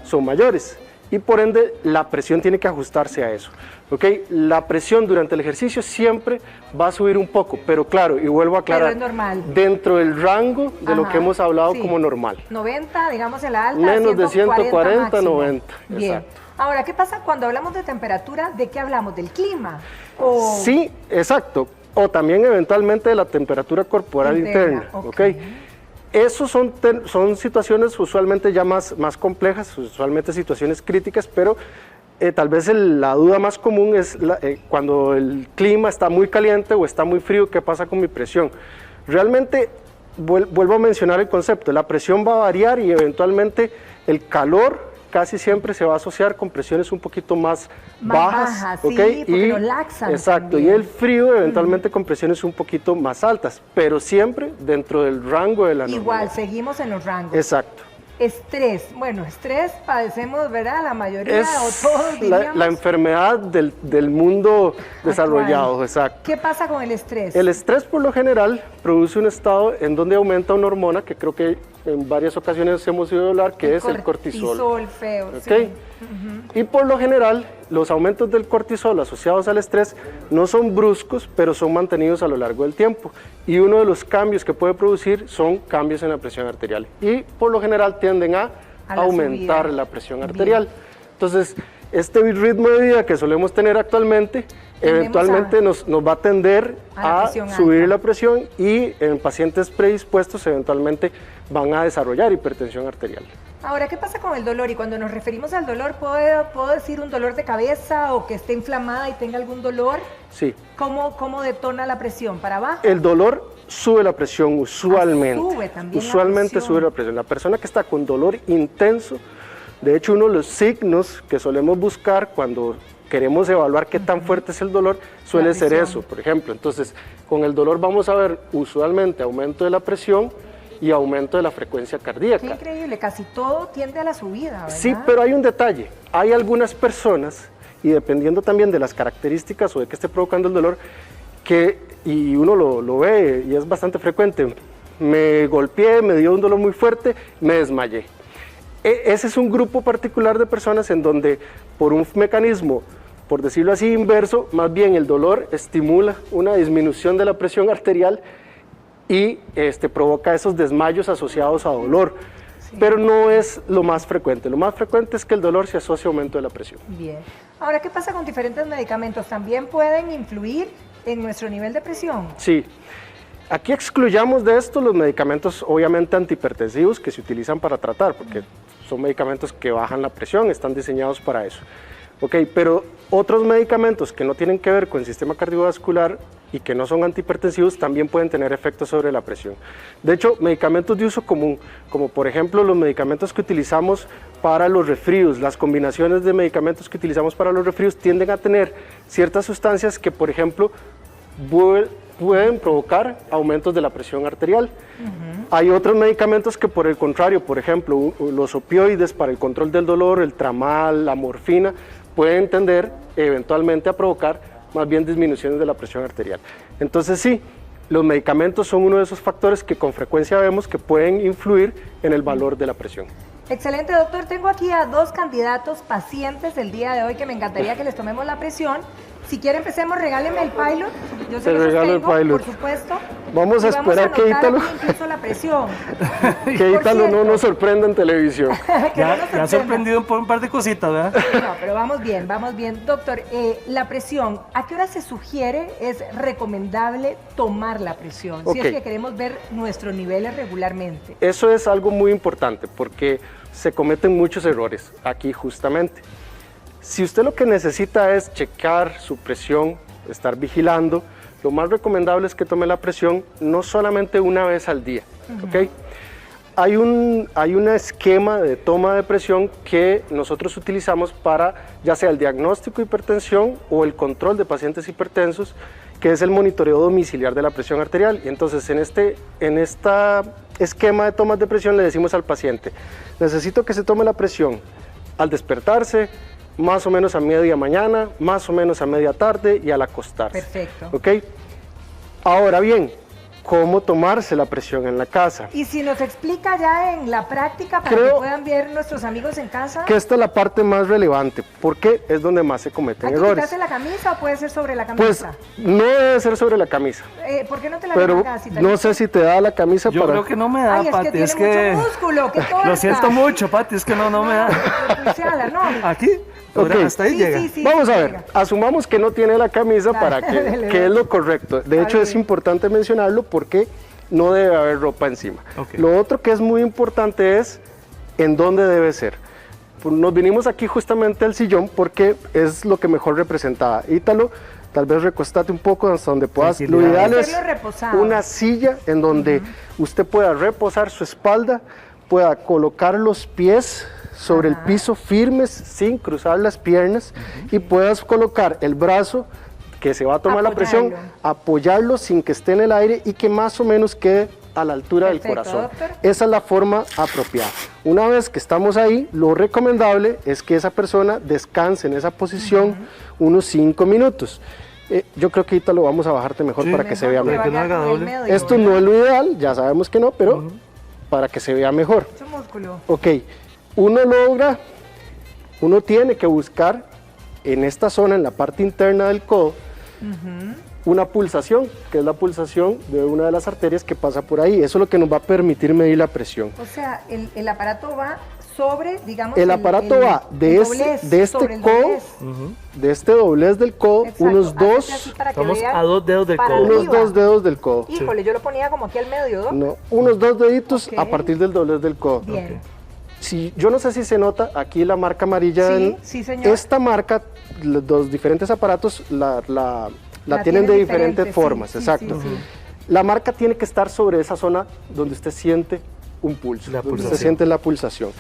son mayores y por ende la presión tiene que ajustarse a eso. ¿Okay? La presión durante el ejercicio siempre va a subir un poco, pero claro, y vuelvo a aclarar, pero es normal. Dentro del rango de lo que hemos hablado como normal. 90, digamos en la alta, menos 140 de 140, máximo. 90. Bien. Exacto. Ahora, ¿qué pasa cuando hablamos de temperatura? ¿De qué hablamos? ¿Del clima? Sí, exacto. O también eventualmente de la temperatura corporal interna. ¿Okay? Esos son situaciones usualmente ya más complejas, usualmente situaciones críticas, pero tal vez la duda más común es cuando el clima está muy caliente o está muy frío, ¿qué pasa con mi presión? Realmente, vuelvo a mencionar el concepto, la presión va a variar y eventualmente el calor casi siempre se va a asociar con presiones un poquito más bajas, ¿okay? Sí, porque nos laxan. Exacto, también. y el frío eventualmente con presiones un poquito más altas, pero siempre dentro del rango de la normalidad. Igual, seguimos en los rangos. Exacto. Estrés, bueno, estrés padecemos, ¿verdad? La mayoría o todos diríamos. La enfermedad del mundo desarrollado, exacto. ¿Qué pasa con el estrés? El estrés por lo general produce un estado en donde aumenta una hormona que creo que en varias ocasiones hemos oído hablar, que es el cortisol. Cortisol, feo, ¿Okay? Sí. Y por lo general, los aumentos del cortisol asociados al estrés no son bruscos, pero son mantenidos a lo largo del tiempo. Y uno de los cambios que puede producir son cambios en la presión arterial. Y por lo general tienden a aumentar la presión arterial. Bien. Entonces, este ritmo de vida que solemos tener actualmente, eventualmente nos va a tender a subir la presión y en pacientes predispuestos eventualmente van a desarrollar hipertensión arterial. Ahora, ¿qué pasa con el dolor? Y cuando nos referimos al dolor, ¿puedo decir un dolor de cabeza o que esté inflamada y tenga algún dolor? Sí. ¿Cómo detona la presión? ¿Para abajo? El dolor sube la presión usualmente. Sube también usualmente sube la presión. La persona que está con dolor intenso, de hecho uno de los signos que solemos buscar cuando queremos evaluar qué tan fuerte es el dolor, suele ser eso, por ejemplo. Entonces, con el dolor vamos a ver usualmente aumento de la presión y aumento de la frecuencia cardíaca. Qué increíble, casi todo tiende a la subida, ¿verdad? Sí, pero hay un detalle. Hay algunas personas, y dependiendo también de las características o de qué esté provocando el dolor, y uno lo ve y es bastante frecuente, me golpeé, me dio un dolor muy fuerte, me desmayé. Ese es un grupo particular de personas en donde por un mecanismo, por decirlo así, inverso, más bien el dolor estimula una disminución de la presión arterial y provoca esos desmayos asociados a dolor. Sí. Pero no es lo más frecuente. Lo más frecuente es que el dolor se asocie a aumento de la presión. Bien. Ahora, ¿qué pasa con diferentes medicamentos? ¿También pueden influir en nuestro nivel de presión? Sí. Aquí excluyamos de esto los medicamentos obviamente antihipertensivos que se utilizan para tratar, porque son medicamentos que bajan la presión, están diseñados para eso. Pero otros medicamentos que no tienen que ver con el sistema cardiovascular y que no son antihipertensivos también pueden tener efectos sobre la presión. De hecho, medicamentos de uso común, como por ejemplo los medicamentos que utilizamos para los resfríos, las combinaciones de medicamentos que utilizamos para los resfríos tienden a tener ciertas sustancias que, por ejemplo, pueden provocar aumentos de la presión arterial. Hay otros medicamentos que por el contrario, por ejemplo, los opioides para el control del dolor, el tramal, la morfina, pueden tender eventualmente a provocar más bien disminuciones de la presión arterial. Entonces sí, los medicamentos son uno de esos factores que con frecuencia vemos que pueden influir en el valor de la presión. Excelente, doctor. Tengo aquí a dos candidatos pacientes del día de hoy que me encantaría que les tomemos la presión. Si quiere empecemos, regáleme el pilot. Yo se los tengo, por supuesto. Vamos a esperar que Ítalo, incluso la presión. que Ítalo no nos sorprenda en televisión. Ya ha sorprendido por un par de cositas, ¿verdad? No, pero vamos bien, vamos bien. Doctor, la presión, ¿a qué hora se sugiere, es recomendable tomar la presión? Si es que queremos ver nuestros niveles regularmente. Eso es algo muy importante porque se cometen muchos errores aquí justamente. Si usted lo que necesita es checar su presión, estar vigilando, lo más recomendable es que tome la presión no solamente una vez al día, ¿ok? Hay un esquema de toma de presión que nosotros utilizamos para ya sea el diagnóstico de hipertensión o el control de pacientes hipertensos, que es el monitoreo domiciliar de la presión arterial. Y entonces en este esquema de tomas de presión le decimos al paciente, necesito que se tome la presión al despertarse, más o menos a media mañana, más o menos a media tarde y al acostarse. Perfecto. ¿Ok? Ahora bien, ¿cómo tomarse la presión en la casa? Y si nos explica ya en la práctica para que puedan ver nuestros amigos en casa. Que esta es la parte más relevante, porque es donde más se cometen ¿Hay que errores. quitarse la camisa o puede ser sobre la Pues camisa? no debe ser sobre la camisa. ¿Por qué no te la Pero remangas, Italito? no sé si te da la camisa Yo para... creo que no me da, Ay, Pati. es que tiene mucho músculo, qué torta. Lo siento mucho, Pati, es que no me da. Pulseala, ¿no? ¿Aquí? Ok, hasta ahí llega. Vamos a ver, asumamos que no tiene la camisa para que es lo correcto. De hecho, es importante mencionarlo porque no debe haber ropa encima. Lo otro que es muy importante es en dónde debe ser. Nos vinimos aquí justamente al sillón porque es lo que mejor representaba. Ítalo, tal vez recostate un poco hasta donde puedas. Lo ideal es una silla en donde usted pueda reposar su espalda, pueda colocar los pies sobre el piso firmes sin cruzar las piernas y puedas colocar el brazo que se va a tomar la presión, apoyarlo sin que esté en el aire y que más o menos quede a la altura del corazón. Doctor. Esa es la forma apropiada. Una vez que estamos ahí, lo recomendable es que esa persona descanse en esa posición unos 5 minutos. Yo creo que ahorita lo vamos a bajarte mejor para que se vea mejor. Esto no es lo ideal, ya sabemos que no, pero para que se vea mejor. Ok, uno tiene que buscar en esta zona, en la parte interna del codo, una pulsación, que es la pulsación de una de las arterias que pasa por ahí. Eso es lo que nos va a permitir medir la presión. O sea, el aparato va sobre, digamos... El aparato va de este codo, de este doblez del codo, unos dos... Estamos a 2 dedos del codo. Unos 2 dedos del codo. Híjole, yo lo ponía como aquí al medio, ¿no? No, unos 2 deditos a partir del doblez del codo. Bien. Si, yo no sé si se nota aquí la marca amarilla. Sí, señor. Esta marca, los diferentes aparatos la tienen de diferentes formas, exacto. La marca tiene que estar sobre esa zona donde usted siente un pulso, donde usted siente la pulsación.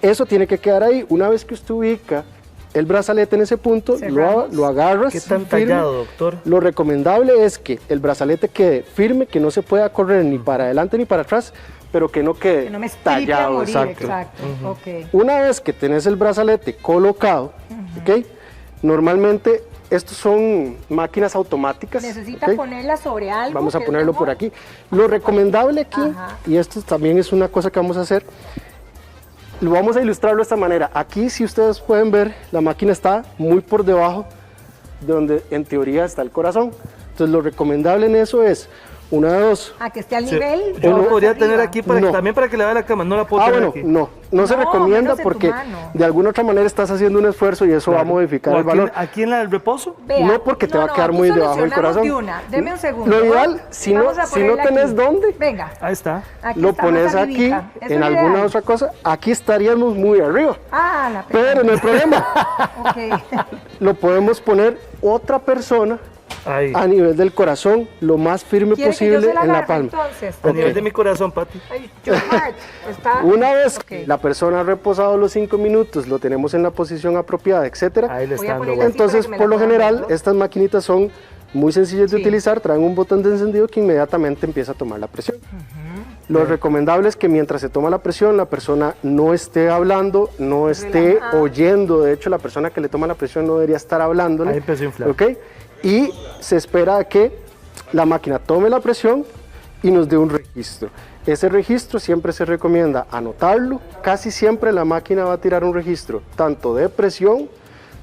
Eso tiene que quedar ahí. Una vez que usted ubica el brazalete en ese punto, lo agarras. ¿Qué tan tallado, doctor? Lo recomendable es que el brazalete quede firme, que no se pueda correr ni para adelante ni para atrás, pero que no quede tallado. Exacto. Una vez que tenés el brazalete colocado, normalmente estos son máquinas automáticas. Necesita ponerla sobre algo. Vamos a ponerlo por aquí. Lo recomendable aquí, y esto también es una cosa que vamos a hacer, lo vamos a ilustrarlo de esta manera. Aquí, si ustedes pueden ver, la máquina está muy por debajo de donde en teoría está el corazón. Entonces lo recomendable en eso es una de dos. A que esté al nivel. Yo lo podría tener aquí también para que le vea la cama. No la puedo tener aquí. No se recomienda porque de alguna otra manera estás haciendo un esfuerzo y eso va a modificar el valor. ¿Aquí en el reposo? No, porque te va a quedar muy debajo del corazón. Deme un segundo. Lo ideal, si no tenés dónde, ahí está. Lo pones aquí, en alguna otra cosa. Aquí estaríamos muy arriba. Pero no hay problema. Lo podemos poner otra persona a nivel del corazón, lo más firme posible en la palma. A nivel de mi corazón, Pati. Una vez que la persona ha reposado los 5 minutos, lo tenemos en la posición apropiada, etcétera. Entonces, por lo general, estas maquinitas son muy sencillas de utilizar, traen un botón de encendido que inmediatamente empieza a tomar la presión. Lo recomendable es que mientras se toma la presión, la persona no esté hablando, no esté oyendo. De hecho, la persona que le toma la presión no debería estar hablándole. Ahí empezó a inflar. Y se espera a que la máquina tome la presión y nos dé un registro. Ese registro siempre se recomienda anotarlo. Casi siempre la máquina va a tirar un registro tanto de presión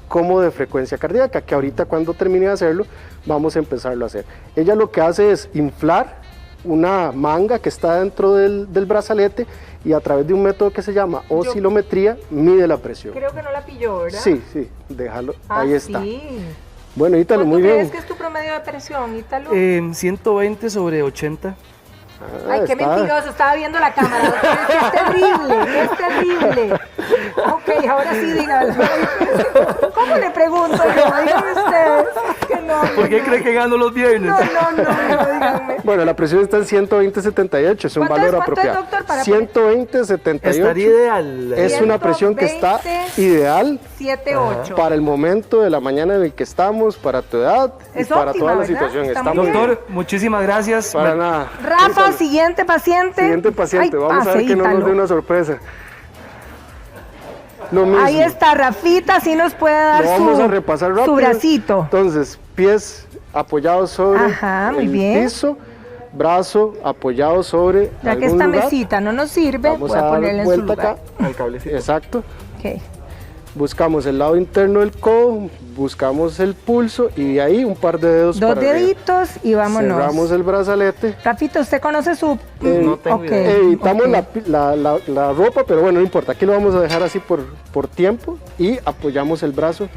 como de frecuencia cardíaca, que ahorita cuando termine de hacerlo vamos a empezarlo a hacer. Ella lo que hace es inflar una manga que está dentro del brazalete y a través de un método que se llama oscilometría mide la presión. Creo que no la pilló, ¿verdad? Sí, déjalo, ahí está. Sí. Bueno, Ítalo, muy bien. ¿Cuánto crees que es tu promedio de presión, Ítalo? 120 sobre 80. Ay, qué mentiroso, estaba viendo la cámara. Es terrible. Ok, ahora sí, dígalo. ¿Cómo le pregunto yo? Díganme ustedes. Que no, ¿Por qué cree que gano los viernes? No, díganme. Bueno, la presión está en 120/78, es un valor apropiado. ¿Cuánto es, doctor, para 120/78. Estaría ideal. Es una presión que está ideal 7-8. para el momento de la mañana en el que estamos, para tu edad y para toda la situación. Está muy bien. Doctor, muchísimas gracias. Para nada. Rafa, siguiente paciente. Ay, vamos a ver que no nos dé una sorpresa. Lo mismo. Ahí está, Rafita, sí nos puede dar vamos a repasar rápido. Su bracito. Entonces, pies apoyados sobre muy bien. piso, brazo apoyado sobre ya que esta mesita no nos sirve, vamos voy a ponerle en su lugar. acá al cablecito. Exacto. Okay. Buscamos el lado interno del codo, buscamos el pulso y de ahí un par de dedos. Dos deditos y vámonos. Cerramos el brazalete. Rafita, ¿usted conoce su...? No tengo idea. Evitamos la ropa, pero bueno, no importa. Aquí lo vamos a dejar así por tiempo y apoyamos el brazo,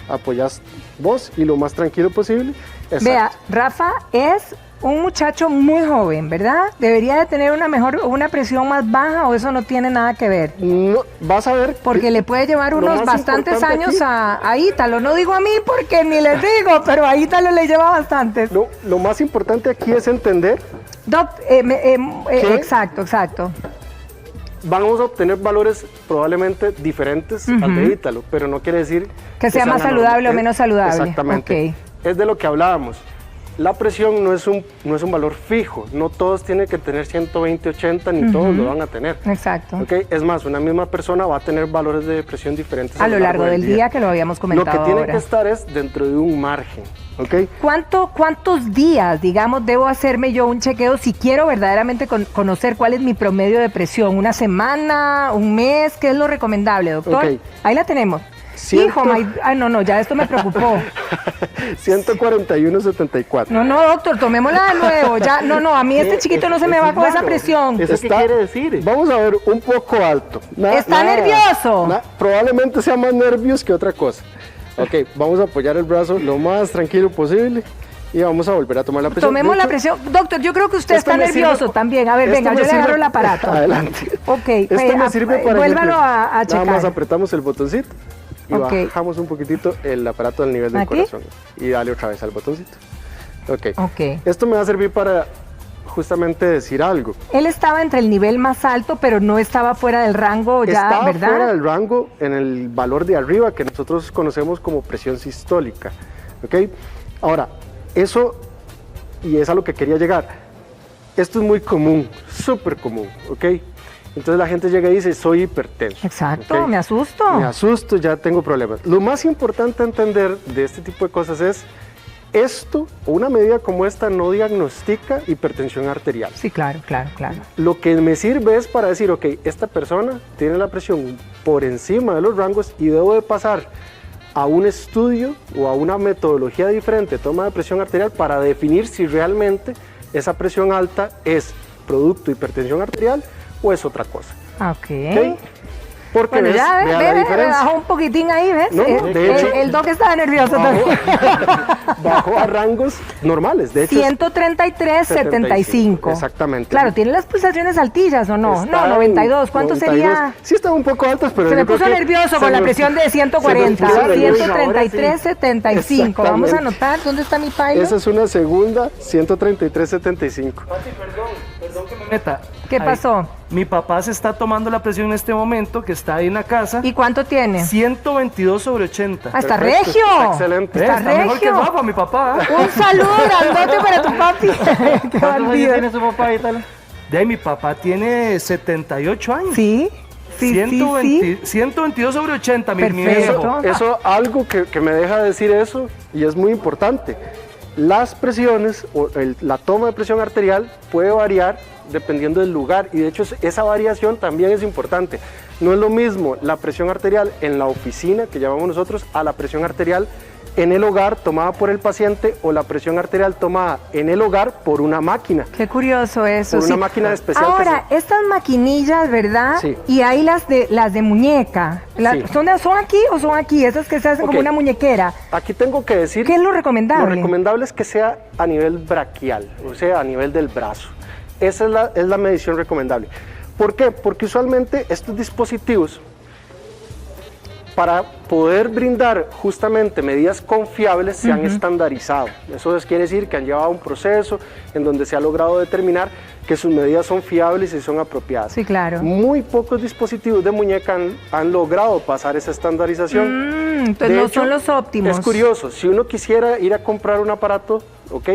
apoyas vos y lo más tranquilo posible. Exacto. Vea, Rafa es un muchacho muy joven, ¿verdad? ¿Debería de tener una presión más baja o eso no tiene nada que ver? No, vas a ver. Porque le puede llevar unos bastantes años a Ítalo. No digo a mí porque ni les digo, pero a Ítalo le lleva bastantes. Lo más importante aquí es entender. Exacto. Vamos a obtener valores probablemente diferentes al de Ítalo, pero no quiere decir que sea más saludable o menos saludable. Exactamente. Okay. Es de lo que hablábamos. La presión no es un valor fijo, no todos tienen que tener 120, 80, ni todos lo van a tener. Exacto. ¿Okay? Es más, una misma persona va a tener valores de presión diferentes a lo largo del día, que lo habíamos comentado. Lo que tiene que estar es dentro de un margen. ¿Okay? ¿Cuántos días, digamos, debo hacerme yo un chequeo si quiero verdaderamente conocer cuál es mi promedio de presión? ¿Una semana, un mes? ¿Qué es lo recomendable, doctor? Okay. Ahí la tenemos. Hijo, ya esto me preocupó. 141/74. No, doctor, tomémosla de nuevo. Ya, a mí este chiquito no se me va con esa presión. ¿Eso qué quiere decir? Vamos a ver, un poco alto. ¿Está nervioso? Probablemente sea más nervios que otra cosa. Ok, vamos a apoyar el brazo lo más tranquilo posible y vamos a volver a tomar la presión. Tomemos la presión. Doctor, yo creo que usted está nervioso también. A ver, venga, yo le agarro el aparato. Adelante. Ok, esto me sirve para vuélvalo a checar. Nada más apretamos el botoncito y bajamos un poquitito el aparato al nivel del corazón. Y dale otra vez al botoncito. Ok. Esto me va a servir para justamente decir algo. Él estaba entre el nivel más alto, pero no estaba fuera del rango ya, estaba ¿verdad? Fuera del rango en el valor de arriba, que nosotros conocemos como presión sistólica. ¿Ok? Ahora, eso, y es a lo que quería llegar, esto es muy común, súper común, ¿ok? Entonces la gente llega y dice, soy hipertenso. Exacto, ¿okay? Me asusto. Me asusto, ya tengo problemas. Lo más importante a entender de este tipo de cosas es, esto, una medida como esta no diagnostica hipertensión arterial. Sí, claro. Lo que me sirve es para decir, ok, esta persona tiene la presión por encima de los rangos y debo de pasar a un estudio o a una metodología diferente de toma de presión arterial para definir si realmente esa presión alta es producto de hipertensión arterial o es otra cosa. ¿Okay? Porque bueno, ve, bajó un poquitín ahí, ¿ves? No, de hecho, el doc estaba nervioso también. Bajó a rangos normales, de hecho. 133/75. Exactamente. Claro, ¿tiene las pulsaciones altillas o no? No, 92. ¿Cuánto 92. Sería? Sí, están un poco altas, pero se me puso nervioso con la presión de 140. 133/75. Vamos a anotar, ¿dónde está mi pilot? Esa es una segunda, 133/75. Perdón que me meta. ¿Qué pasó? Mi papá se está tomando la presión en este momento, que está ahí en la casa. ¿Y cuánto tiene? 122/80. ¡Está regio! Está excelente. Está mejor que Rafa, mi papá. Un saludo grandote para tu papi. ¿Cuántos años tiene su papá y tal? De ahí, mi papá tiene 78 años. Sí. 122/80, mi viejo. Eso algo que me deja decir eso, y es muy importante. Las presiones o la toma de presión arterial puede variar dependiendo del lugar, y de hecho esa variación también es importante. No es lo mismo la presión arterial en la oficina, que llamamos nosotros, a la presión arterial en el hogar tomada por el paciente o la presión arterial tomada en el hogar por una máquina. Qué curioso eso. Por una máquina especial. Ahora, estas maquinillas, ¿verdad? Sí. Y hay las de muñeca. Sí. ¿Son aquí o son aquí? Esas que se hacen como una muñequera. Aquí tengo que decir... ¿Qué es lo recomendable? Lo recomendable es que sea a nivel braquial, o sea, a nivel del brazo. Esa es la medición recomendable. ¿Por qué? Porque usualmente estos dispositivos, para poder brindar justamente medidas confiables, se han estandarizado. Eso quiere decir que han llevado un proceso en donde se ha logrado determinar que sus medidas son fiables y son apropiadas. Sí, claro. Muy pocos dispositivos de muñeca han logrado pasar esa estandarización. Entonces no son los óptimos. Es curioso, si uno quisiera ir a comprar un aparato, ¿ok?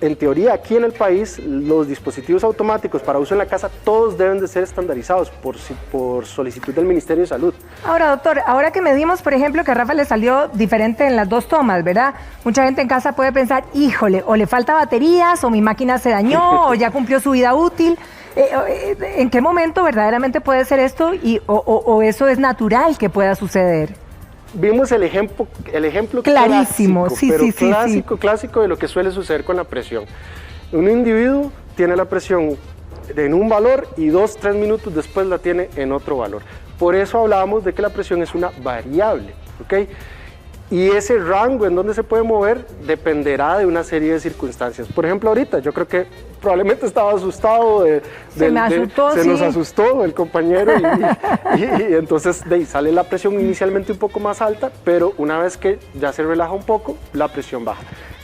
En teoría, aquí en el país, los dispositivos automáticos para uso en la casa, todos deben de ser estandarizados por solicitud del Ministerio de Salud. Ahora, doctor, ahora que medimos, por ejemplo, que a Rafa le salió diferente en las 2 tomas, ¿verdad? Mucha gente en casa puede pensar, híjole, o le falta baterías, o mi máquina se dañó, o ya cumplió su vida útil. ¿En qué momento verdaderamente puede ser esto o eso es natural que pueda suceder? Vimos el ejemplo clarísimo, clásico de lo que suele suceder con la presión. Un individuo tiene la presión en un valor y 2-3 minutos después la tiene en otro valor. Por eso hablábamos de que la presión es una variable, ¿ok? Y ese rango en donde se puede mover dependerá de una serie de circunstancias. Por ejemplo, ahorita yo creo que probablemente estaba asustado. Se nos asustó el compañero y entonces de ahí sale la presión inicialmente un poco más alta, pero una vez que ya se relaja un poco, la presión baja.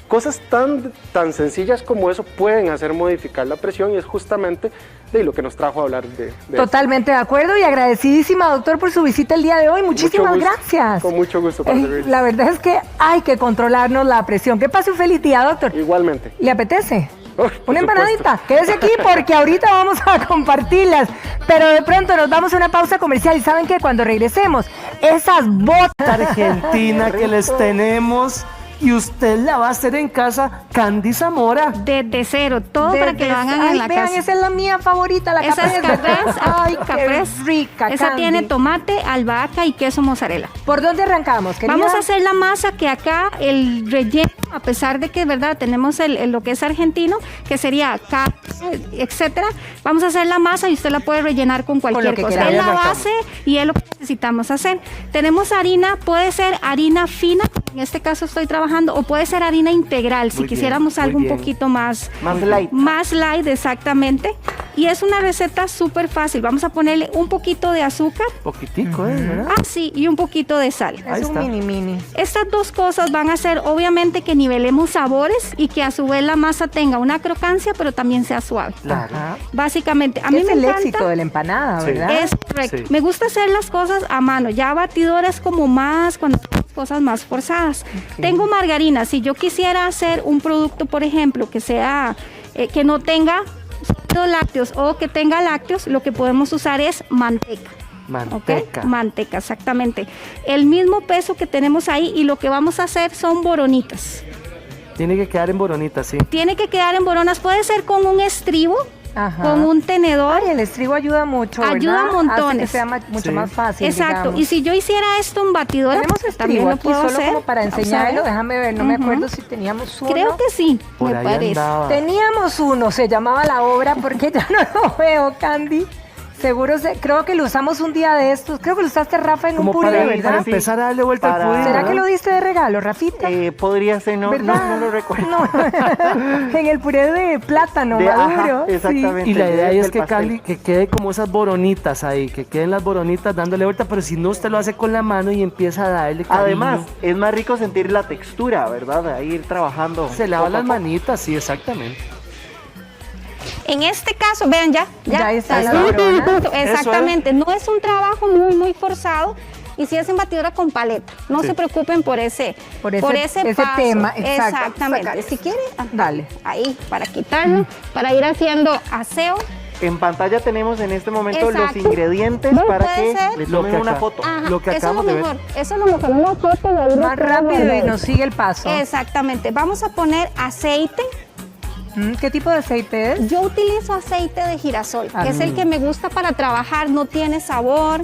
Cosas tan sencillas como eso pueden hacer modificar la presión y es justamente de lo que nos trajo a hablar de Totalmente de acuerdo y agradecidísima, doctor, por su visita el día de hoy. Muchísimas gracias. Con mucho gusto para servirles. La verdad es que hay que controlarnos la presión. Que pase un feliz día, doctor. Igualmente. ¿Le apetece? Una empanadita, quédese aquí porque ahorita vamos a compartirlas, pero de pronto nos vamos a una pausa comercial y ¿saben qué? Cuando regresemos, esas botas argentina que les tenemos y usted la va a hacer en casa, Candy Zamora. Desde cero, todo para que lo hagan en la vean, casa. Esa es la mía favorita, la Esa es caprés, ay, caprés, qué rica, esa Candy. tiene tomate, albahaca y queso mozzarella. ¿Por dónde arrancamos, querida? Vamos a hacer la masa, que acá el relleno, a pesar de que, verdad, tenemos lo que es argentino, que sería carne, etcétera, vamos a hacer la masa y usted la puede rellenar con cualquier cosa. Es la base y es lo que necesitamos hacer. Tenemos harina, puede ser harina fina, en este caso estoy trabajando, o puede ser harina integral, si quisiéramos algo un poquito más light. Más light, exactamente. Y es una receta súper fácil. Vamos a ponerle un poquito de azúcar. Poquitico, ¿verdad? Ah, sí, y un poquito de sal. Es un mini. Estas dos cosas van a hacer, obviamente, que nivelemos sabores y que a su vez la masa tenga una crocancia, pero también sea suave. Claro. Básicamente, a mí es me el encanta. éxito de la empanada, ¿verdad? Es correcto. Sí. Me gusta hacer las cosas a mano. Ya batidora es como más cuando cosas más forzadas. Tengo margarina. Si yo quisiera hacer un producto, por ejemplo, que sea que no tenga lácteos o que tenga lácteos, lo que podemos usar es manteca. Manteca. ¿Okay? Manteca, exactamente. El mismo peso que tenemos ahí y lo que vamos a hacer son boronitas. Tiene que quedar en boronitas, sí. Tiene que quedar en boronas. Puede ser con un estribo. Ajá. Con un tenedor. Ay, el estribo ayuda mucho, ¿verdad? Ayuda montones. Hace que sea mucho más fácil, Exacto. digamos. Y si yo hiciera esto en batidora, tenemos estribo también lo aquí puedo solo hacer. como para enseñarlo. Déjame ver, no me acuerdo si teníamos uno. Creo que sí, Por me ahí parece. andaba. Teníamos uno, se llamaba La Obra, porque ya no lo veo, Candy. Seguro, creo que lo usamos un día de estos. Creo que lo usaste, Rafa, en Como un puré, para ¿verdad? empezar a darle vuelta al pudín. ¿Será ¿verdad? que lo diste de regalo, Rafita? Podría ser, no lo recuerdo. No, en el puré de plátano maduro. Ajá, exactamente. Y la idea ahí es que pastel. Candy, que quede como esas boronitas ahí, que queden las boronitas dándole vuelta, pero si no, usted lo hace con la mano y empieza a darle cariño. Además, es más rico sentir la textura, ¿verdad? Ahí ir trabajando. Se lava las manitas, sí, exactamente. En este caso, vean ya está la borona. Exactamente, no es un trabajo muy forzado y si es en batidora con paleta, no se preocupen por ese paso. tema, exacto. Exactamente, si quiere, dale. Ahí, para quitarlo, para ir haciendo aseo. En pantalla tenemos en este momento Exacto. los ingredientes para que le tomen una foto. Ajá, Lo que eso es lo acabamos de ver. mejor, eso es lo mejor, una foto de ahí Más rápido y nos sigue el paso. Exactamente, vamos a poner aceite. ¿Qué tipo de aceite es? Yo utilizo aceite de girasol, que es el que me gusta para trabajar, no tiene sabor.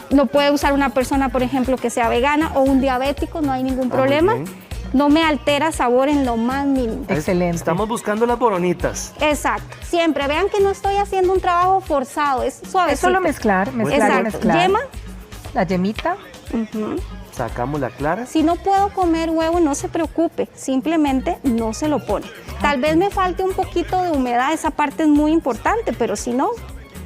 Lo puede usar una persona, por ejemplo, que sea vegana o un diabético, no hay ningún problema. No me altera sabor en lo más mínimo. Excelente. Estamos buscando las boronitas. Exacto. Siempre vean que no estoy haciendo un trabajo forzado, es suave. Es solo mezclar. Exacto. Yema. La yemita. Sacamos la clara. Si no puedo comer huevo, no se preocupe, simplemente no se lo pone. Tal vez me falte un poquito de humedad, esa parte es muy importante, pero si no...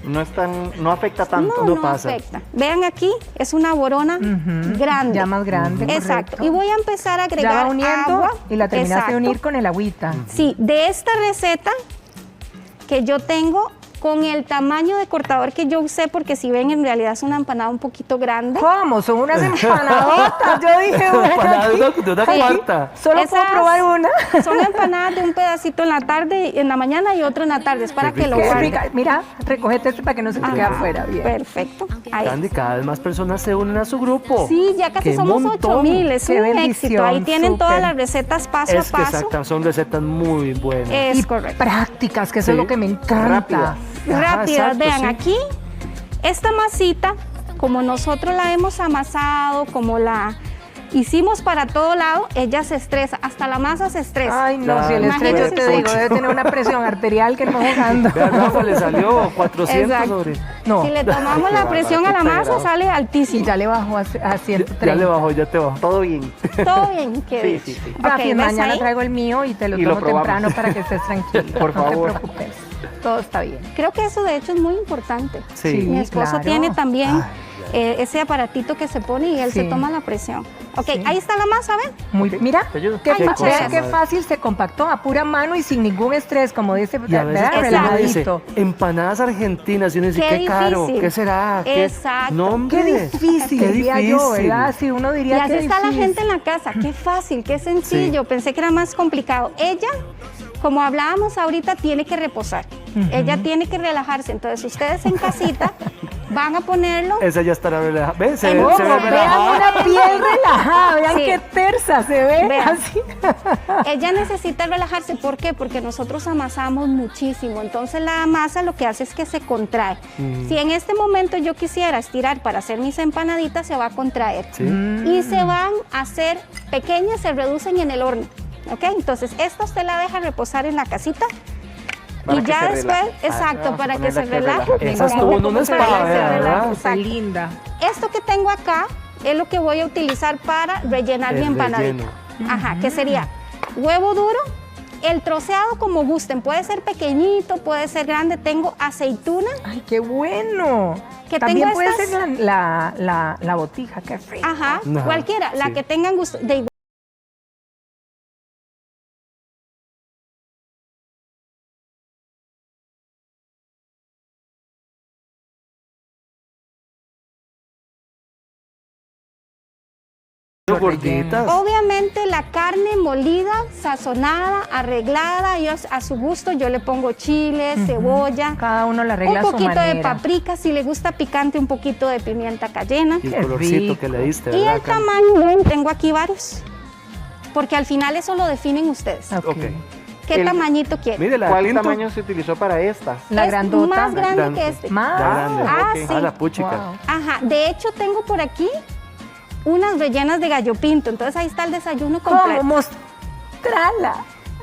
No afecta tanto. No afecta. Vean aquí, es una borona grande. Ya más grande. Exacto. Correcto. Y voy a empezar a agregar ya va uniendo agua. Y la terminaste de unir con el agüita. Sí, de esta receta que yo tengo, con el tamaño de cortador que yo usé, porque si ven, en realidad es una empanada un poquito grande. ¿Cómo? Son unas empanadotas. Yo dije, de una cuarta. Solo puedo probar una. Son empanadas de un pedacito en la tarde, en la mañana y otro en la tarde. Es para que lo guarden. Mira, recogete este para que no se te quede afuera. Bien. Perfecto. Ahí. Candy, cada vez más personas se unen a su grupo. Sí, ya casi somos 8,000. Es un éxito. Ahí tienen todas las recetas paso a paso. Exacto, son recetas muy buenas. Es correcto. Prácticas, que eso es lo que me encanta. Rápidas, vean aquí, esta masita, como nosotros la hemos amasado, como la hicimos para todo lado, ella se estresa, hasta la masa se estresa. Ay, no, si el estrés, yo te digo, debe tener una presión arterial que no jugando. Rafa le salió 400 Exacto. sobre... No. Si le tomamos la presión a la masa, sale altísimo. Y ya le bajó a 130. Ya le bajó, ya te bajó. Todo bien. Todo bien, qué bien. Sí. Rafi, mañana traigo el mío y te lo tomo temprano para que estés tranquilo. Por favor. No te preocupes. Todo está bien. Creo que eso de hecho es muy importante. Sí, mi esposo claro. tiene también ese aparatito que se pone y él se toma la presión. Ok, ahí está la masa, ¿ven? Mira, qué fácil se compactó a pura mano y sin ningún estrés, como dice, y a veces relajadito. Empanadas argentinas y uno dice, qué caro, ¿qué será? Exacto. No, hombre, qué difícil, diría yo, ¿verdad? Si uno diría y así que está la gente en la casa, qué fácil, qué sencillo. Pensé que era más complicado. Ella, como hablábamos ahorita, tiene que reposar. Ella tiene que relajarse. Entonces, ustedes en casita van a ponerlo. Esa ya estará relajada. ¿Ven? Se ve vean relajada. una piel relajada. Vean qué tersa se ve. Vean. Así. Ella necesita relajarse. ¿Por qué? Porque nosotros amasamos muchísimo. Entonces, la masa lo que hace es que se contrae. Si en este momento yo quisiera estirar para hacer mis empanaditas, se va a contraer. Y se van a hacer pequeñas, se reducen en el horno. ¿Ok? Entonces, esta usted la deja reposar en la casita. Y ya después, exacto, para que se relaje. Esa estuvo en una espada, ¿verdad? Está linda. Esto que tengo acá es lo que voy a utilizar para rellenar mi empanadita. Ajá, que sería huevo duro, el troceado como gusten. Puede ser pequeñito, puede ser grande. Tengo aceituna. ¡Ay, qué bueno! Que también tengo puede estas... ser la botija, qué rico. Ajá, cualquiera, la que tengan gusto. De igual. Gorditas. Obviamente la carne molida, sazonada, arreglada, y a su gusto yo le pongo chile, cebolla. Cada uno la arregla a su manera. Un poquito de paprika, si le gusta picante, un poquito de pimienta cayena. Y el colorcito que le diste, y ¿verdad? el tamaño, tengo aquí varios, porque al final eso lo definen ustedes. Okay. ¿Qué tamañito quieren? Mire, ¿cuál tamaño se utilizó para esta? La grandota. Más grande que este. Más grande. Sí. A la puchica. Wow. Ajá, de hecho tengo por aquí unas rellenas de gallo pinto, entonces ahí está el desayuno completo. ¿Cómo? Mostrala.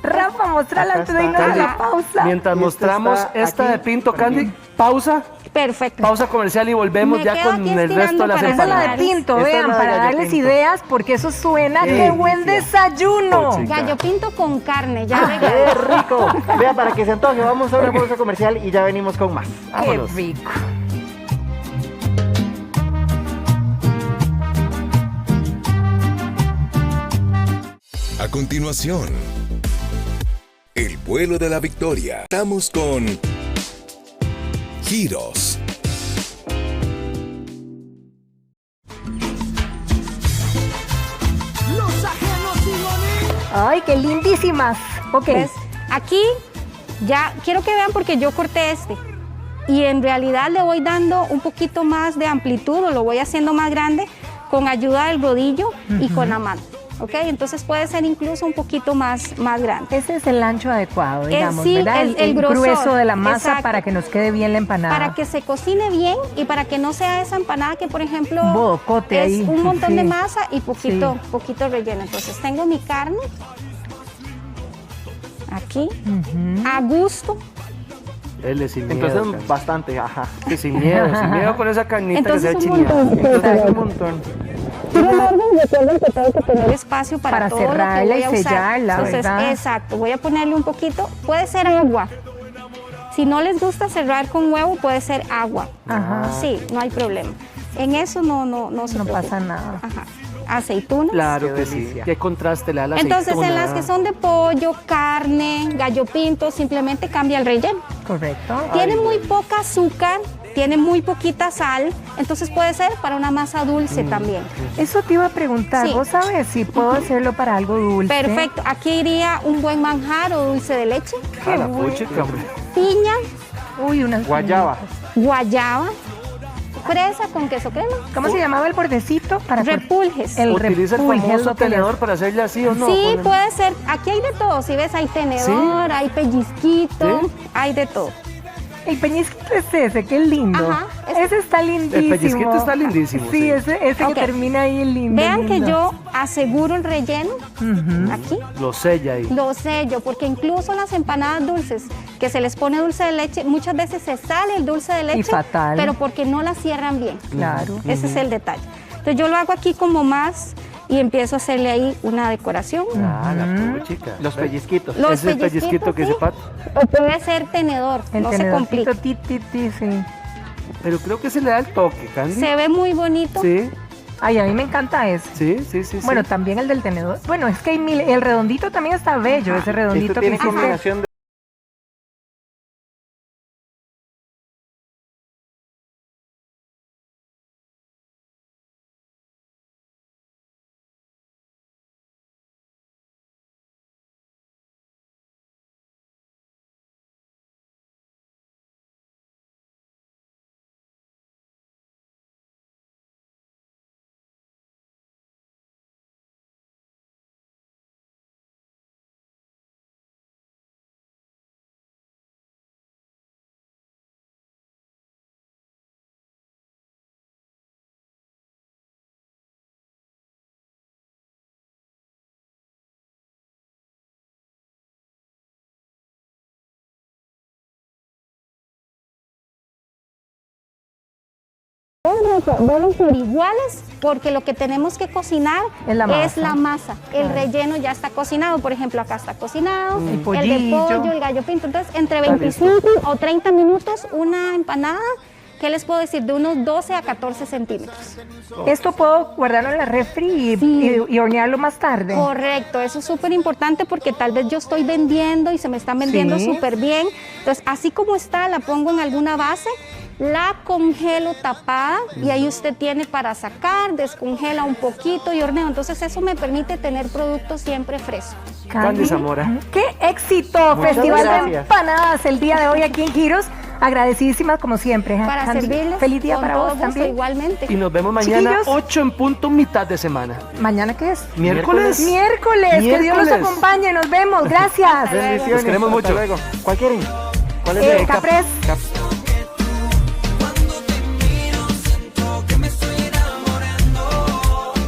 Rafa, mostrala antes de irnos a la pausa. Mientras mostramos esta de pinto, Candy, pausa. Perfecto. Pausa comercial y volvemos ya con el resto de las Esa es la de pinto, vean, para darles ideas, porque eso suena. ¡Qué buen desayuno! Gallo pinto con carne, ya ¡Qué rico! Vean, para que se antoje, vamos a una pausa comercial y ya venimos con más. Vámonos. ¡Qué rico! A continuación, el vuelo de la victoria. Estamos con Giros. ¡Ay, qué lindísimas! Ok. ¿Ves? Aquí ya quiero que vean porque yo corté este. Y en realidad le voy dando un poquito más de amplitud o lo voy haciendo más grande con ayuda del rodillo y con la mano. ¿ok? Entonces puede ser incluso un poquito más grande. Ese es el ancho adecuado, digamos, sí, ¿verdad? El grosor, grueso de la masa, exacto, para que nos quede bien la empanada. Para que se cocine bien y para que no sea esa empanada que, por ejemplo, bocote es ahí. un montón Sí. de masa y poquito relleno. Entonces tengo mi carne aquí, a gusto. Él sin miedo. Entonces, Carlos. bastante, ajá. Sí, sin miedo con esa carnita Entonces, que se un montón. Entonces, un montón. Sin embargo, recuerden que tengo que tener espacio para todo cerrarla lo que voy a y usar. sellarla, Entonces, ¿verdad? exacto, voy a ponerle un poquito, puede ser agua. Si no les gusta cerrar con huevo, puede ser agua. Ajá. Sí, no hay problema. En eso no pasa nada. Ajá. Aceitunas. Claro que sí. Qué contraste le da la Entonces, aceituna. en las que son de pollo, carne, gallo pinto, simplemente cambia el relleno. Correcto. Tiene muy poca azúcar, tiene muy poquita sal, entonces puede ser para una masa dulce también. Eso te iba a preguntar, Sí. ¿vos sabes si puedo hacerlo para algo dulce? Perfecto, aquí iría un buen manjar o dulce de leche. A la puchica, hombre. Piña, Uy, unas Guayaba. guayaba, fresa con queso crema. ¿Cómo se llamaba el bordecito? Para Repuljes. El ¿Utiliza el repulgue, es famoso lo que le- tenedor para hacerle así o no? Sí, Con- puede ser. Aquí hay de todo. Si ves, hay tenedor, hay pellizquito, hay de todo. El peñisquito es ese, qué lindo. Ajá, ese está lindísimo. El pellizquito está lindísimo. Sí, ese Ok. que termina ahí lindo. Vean que lindo. yo aseguro el relleno aquí. Lo sella ahí. Lo sello, porque incluso las empanadas dulces, que se les pone dulce de leche, muchas veces se sale el dulce de leche, fatal. pero porque no la cierran bien. Claro. Ese es el detalle. Entonces yo lo hago aquí como más y empiezo a hacerle ahí una decoración. Ah, la puchica. Los pellizquitos. Los Ese pellizquito que sí. se pata. O puede ser tenedor, El no se tenedorcito, complica. sí. Pero creo que se le da el toque, Candy. Se ve muy bonito. Sí, Ay, a mí me encanta ese. sí. Bueno, también el del tenedor. Bueno, es que hay mil, el redondito también está bello, ese redondito Esto que tiene hiciste. combinación de... Deben ser iguales porque lo que tenemos que cocinar Es la masa. El relleno ya está cocinado. Por ejemplo, acá está cocinado. El El de pollillo. pollo, el gallo pinto. Entonces, entre Está 25 o 30 minutos, una empanada, ¿qué les puedo decir? De unos 12 a 14 centímetros. Esto puedo guardarlo en la refri y hornearlo más tarde. Correcto, eso es súper importante porque tal vez yo estoy vendiendo y se me están vendiendo Sí. súper bien. Entonces, así como está, la pongo en alguna base, la congelo tapada y ahí usted tiene para sacar, descongela un poquito y horneo. Entonces, eso me permite tener productos siempre frescos. Candy Zamora. ¡Qué éxito! Muchas Festival de gracias. empanadas el día de hoy aquí en Giros. Agradecidísimas como siempre. Para Candy, servirles, feliz día con para todo vos gusto, también. igualmente. Y nos vemos mañana, Chiquillos. 8 en punto, mitad de semana. ¿Mañana qué es? Miércoles. Miércoles. Que Dios los Miércoles. acompañe. Nos vemos. Gracias. Bendiciones. Los queremos Hasta mucho. luego. ¿Cuál quieren? ¿Cuál es el Caprés. Cap-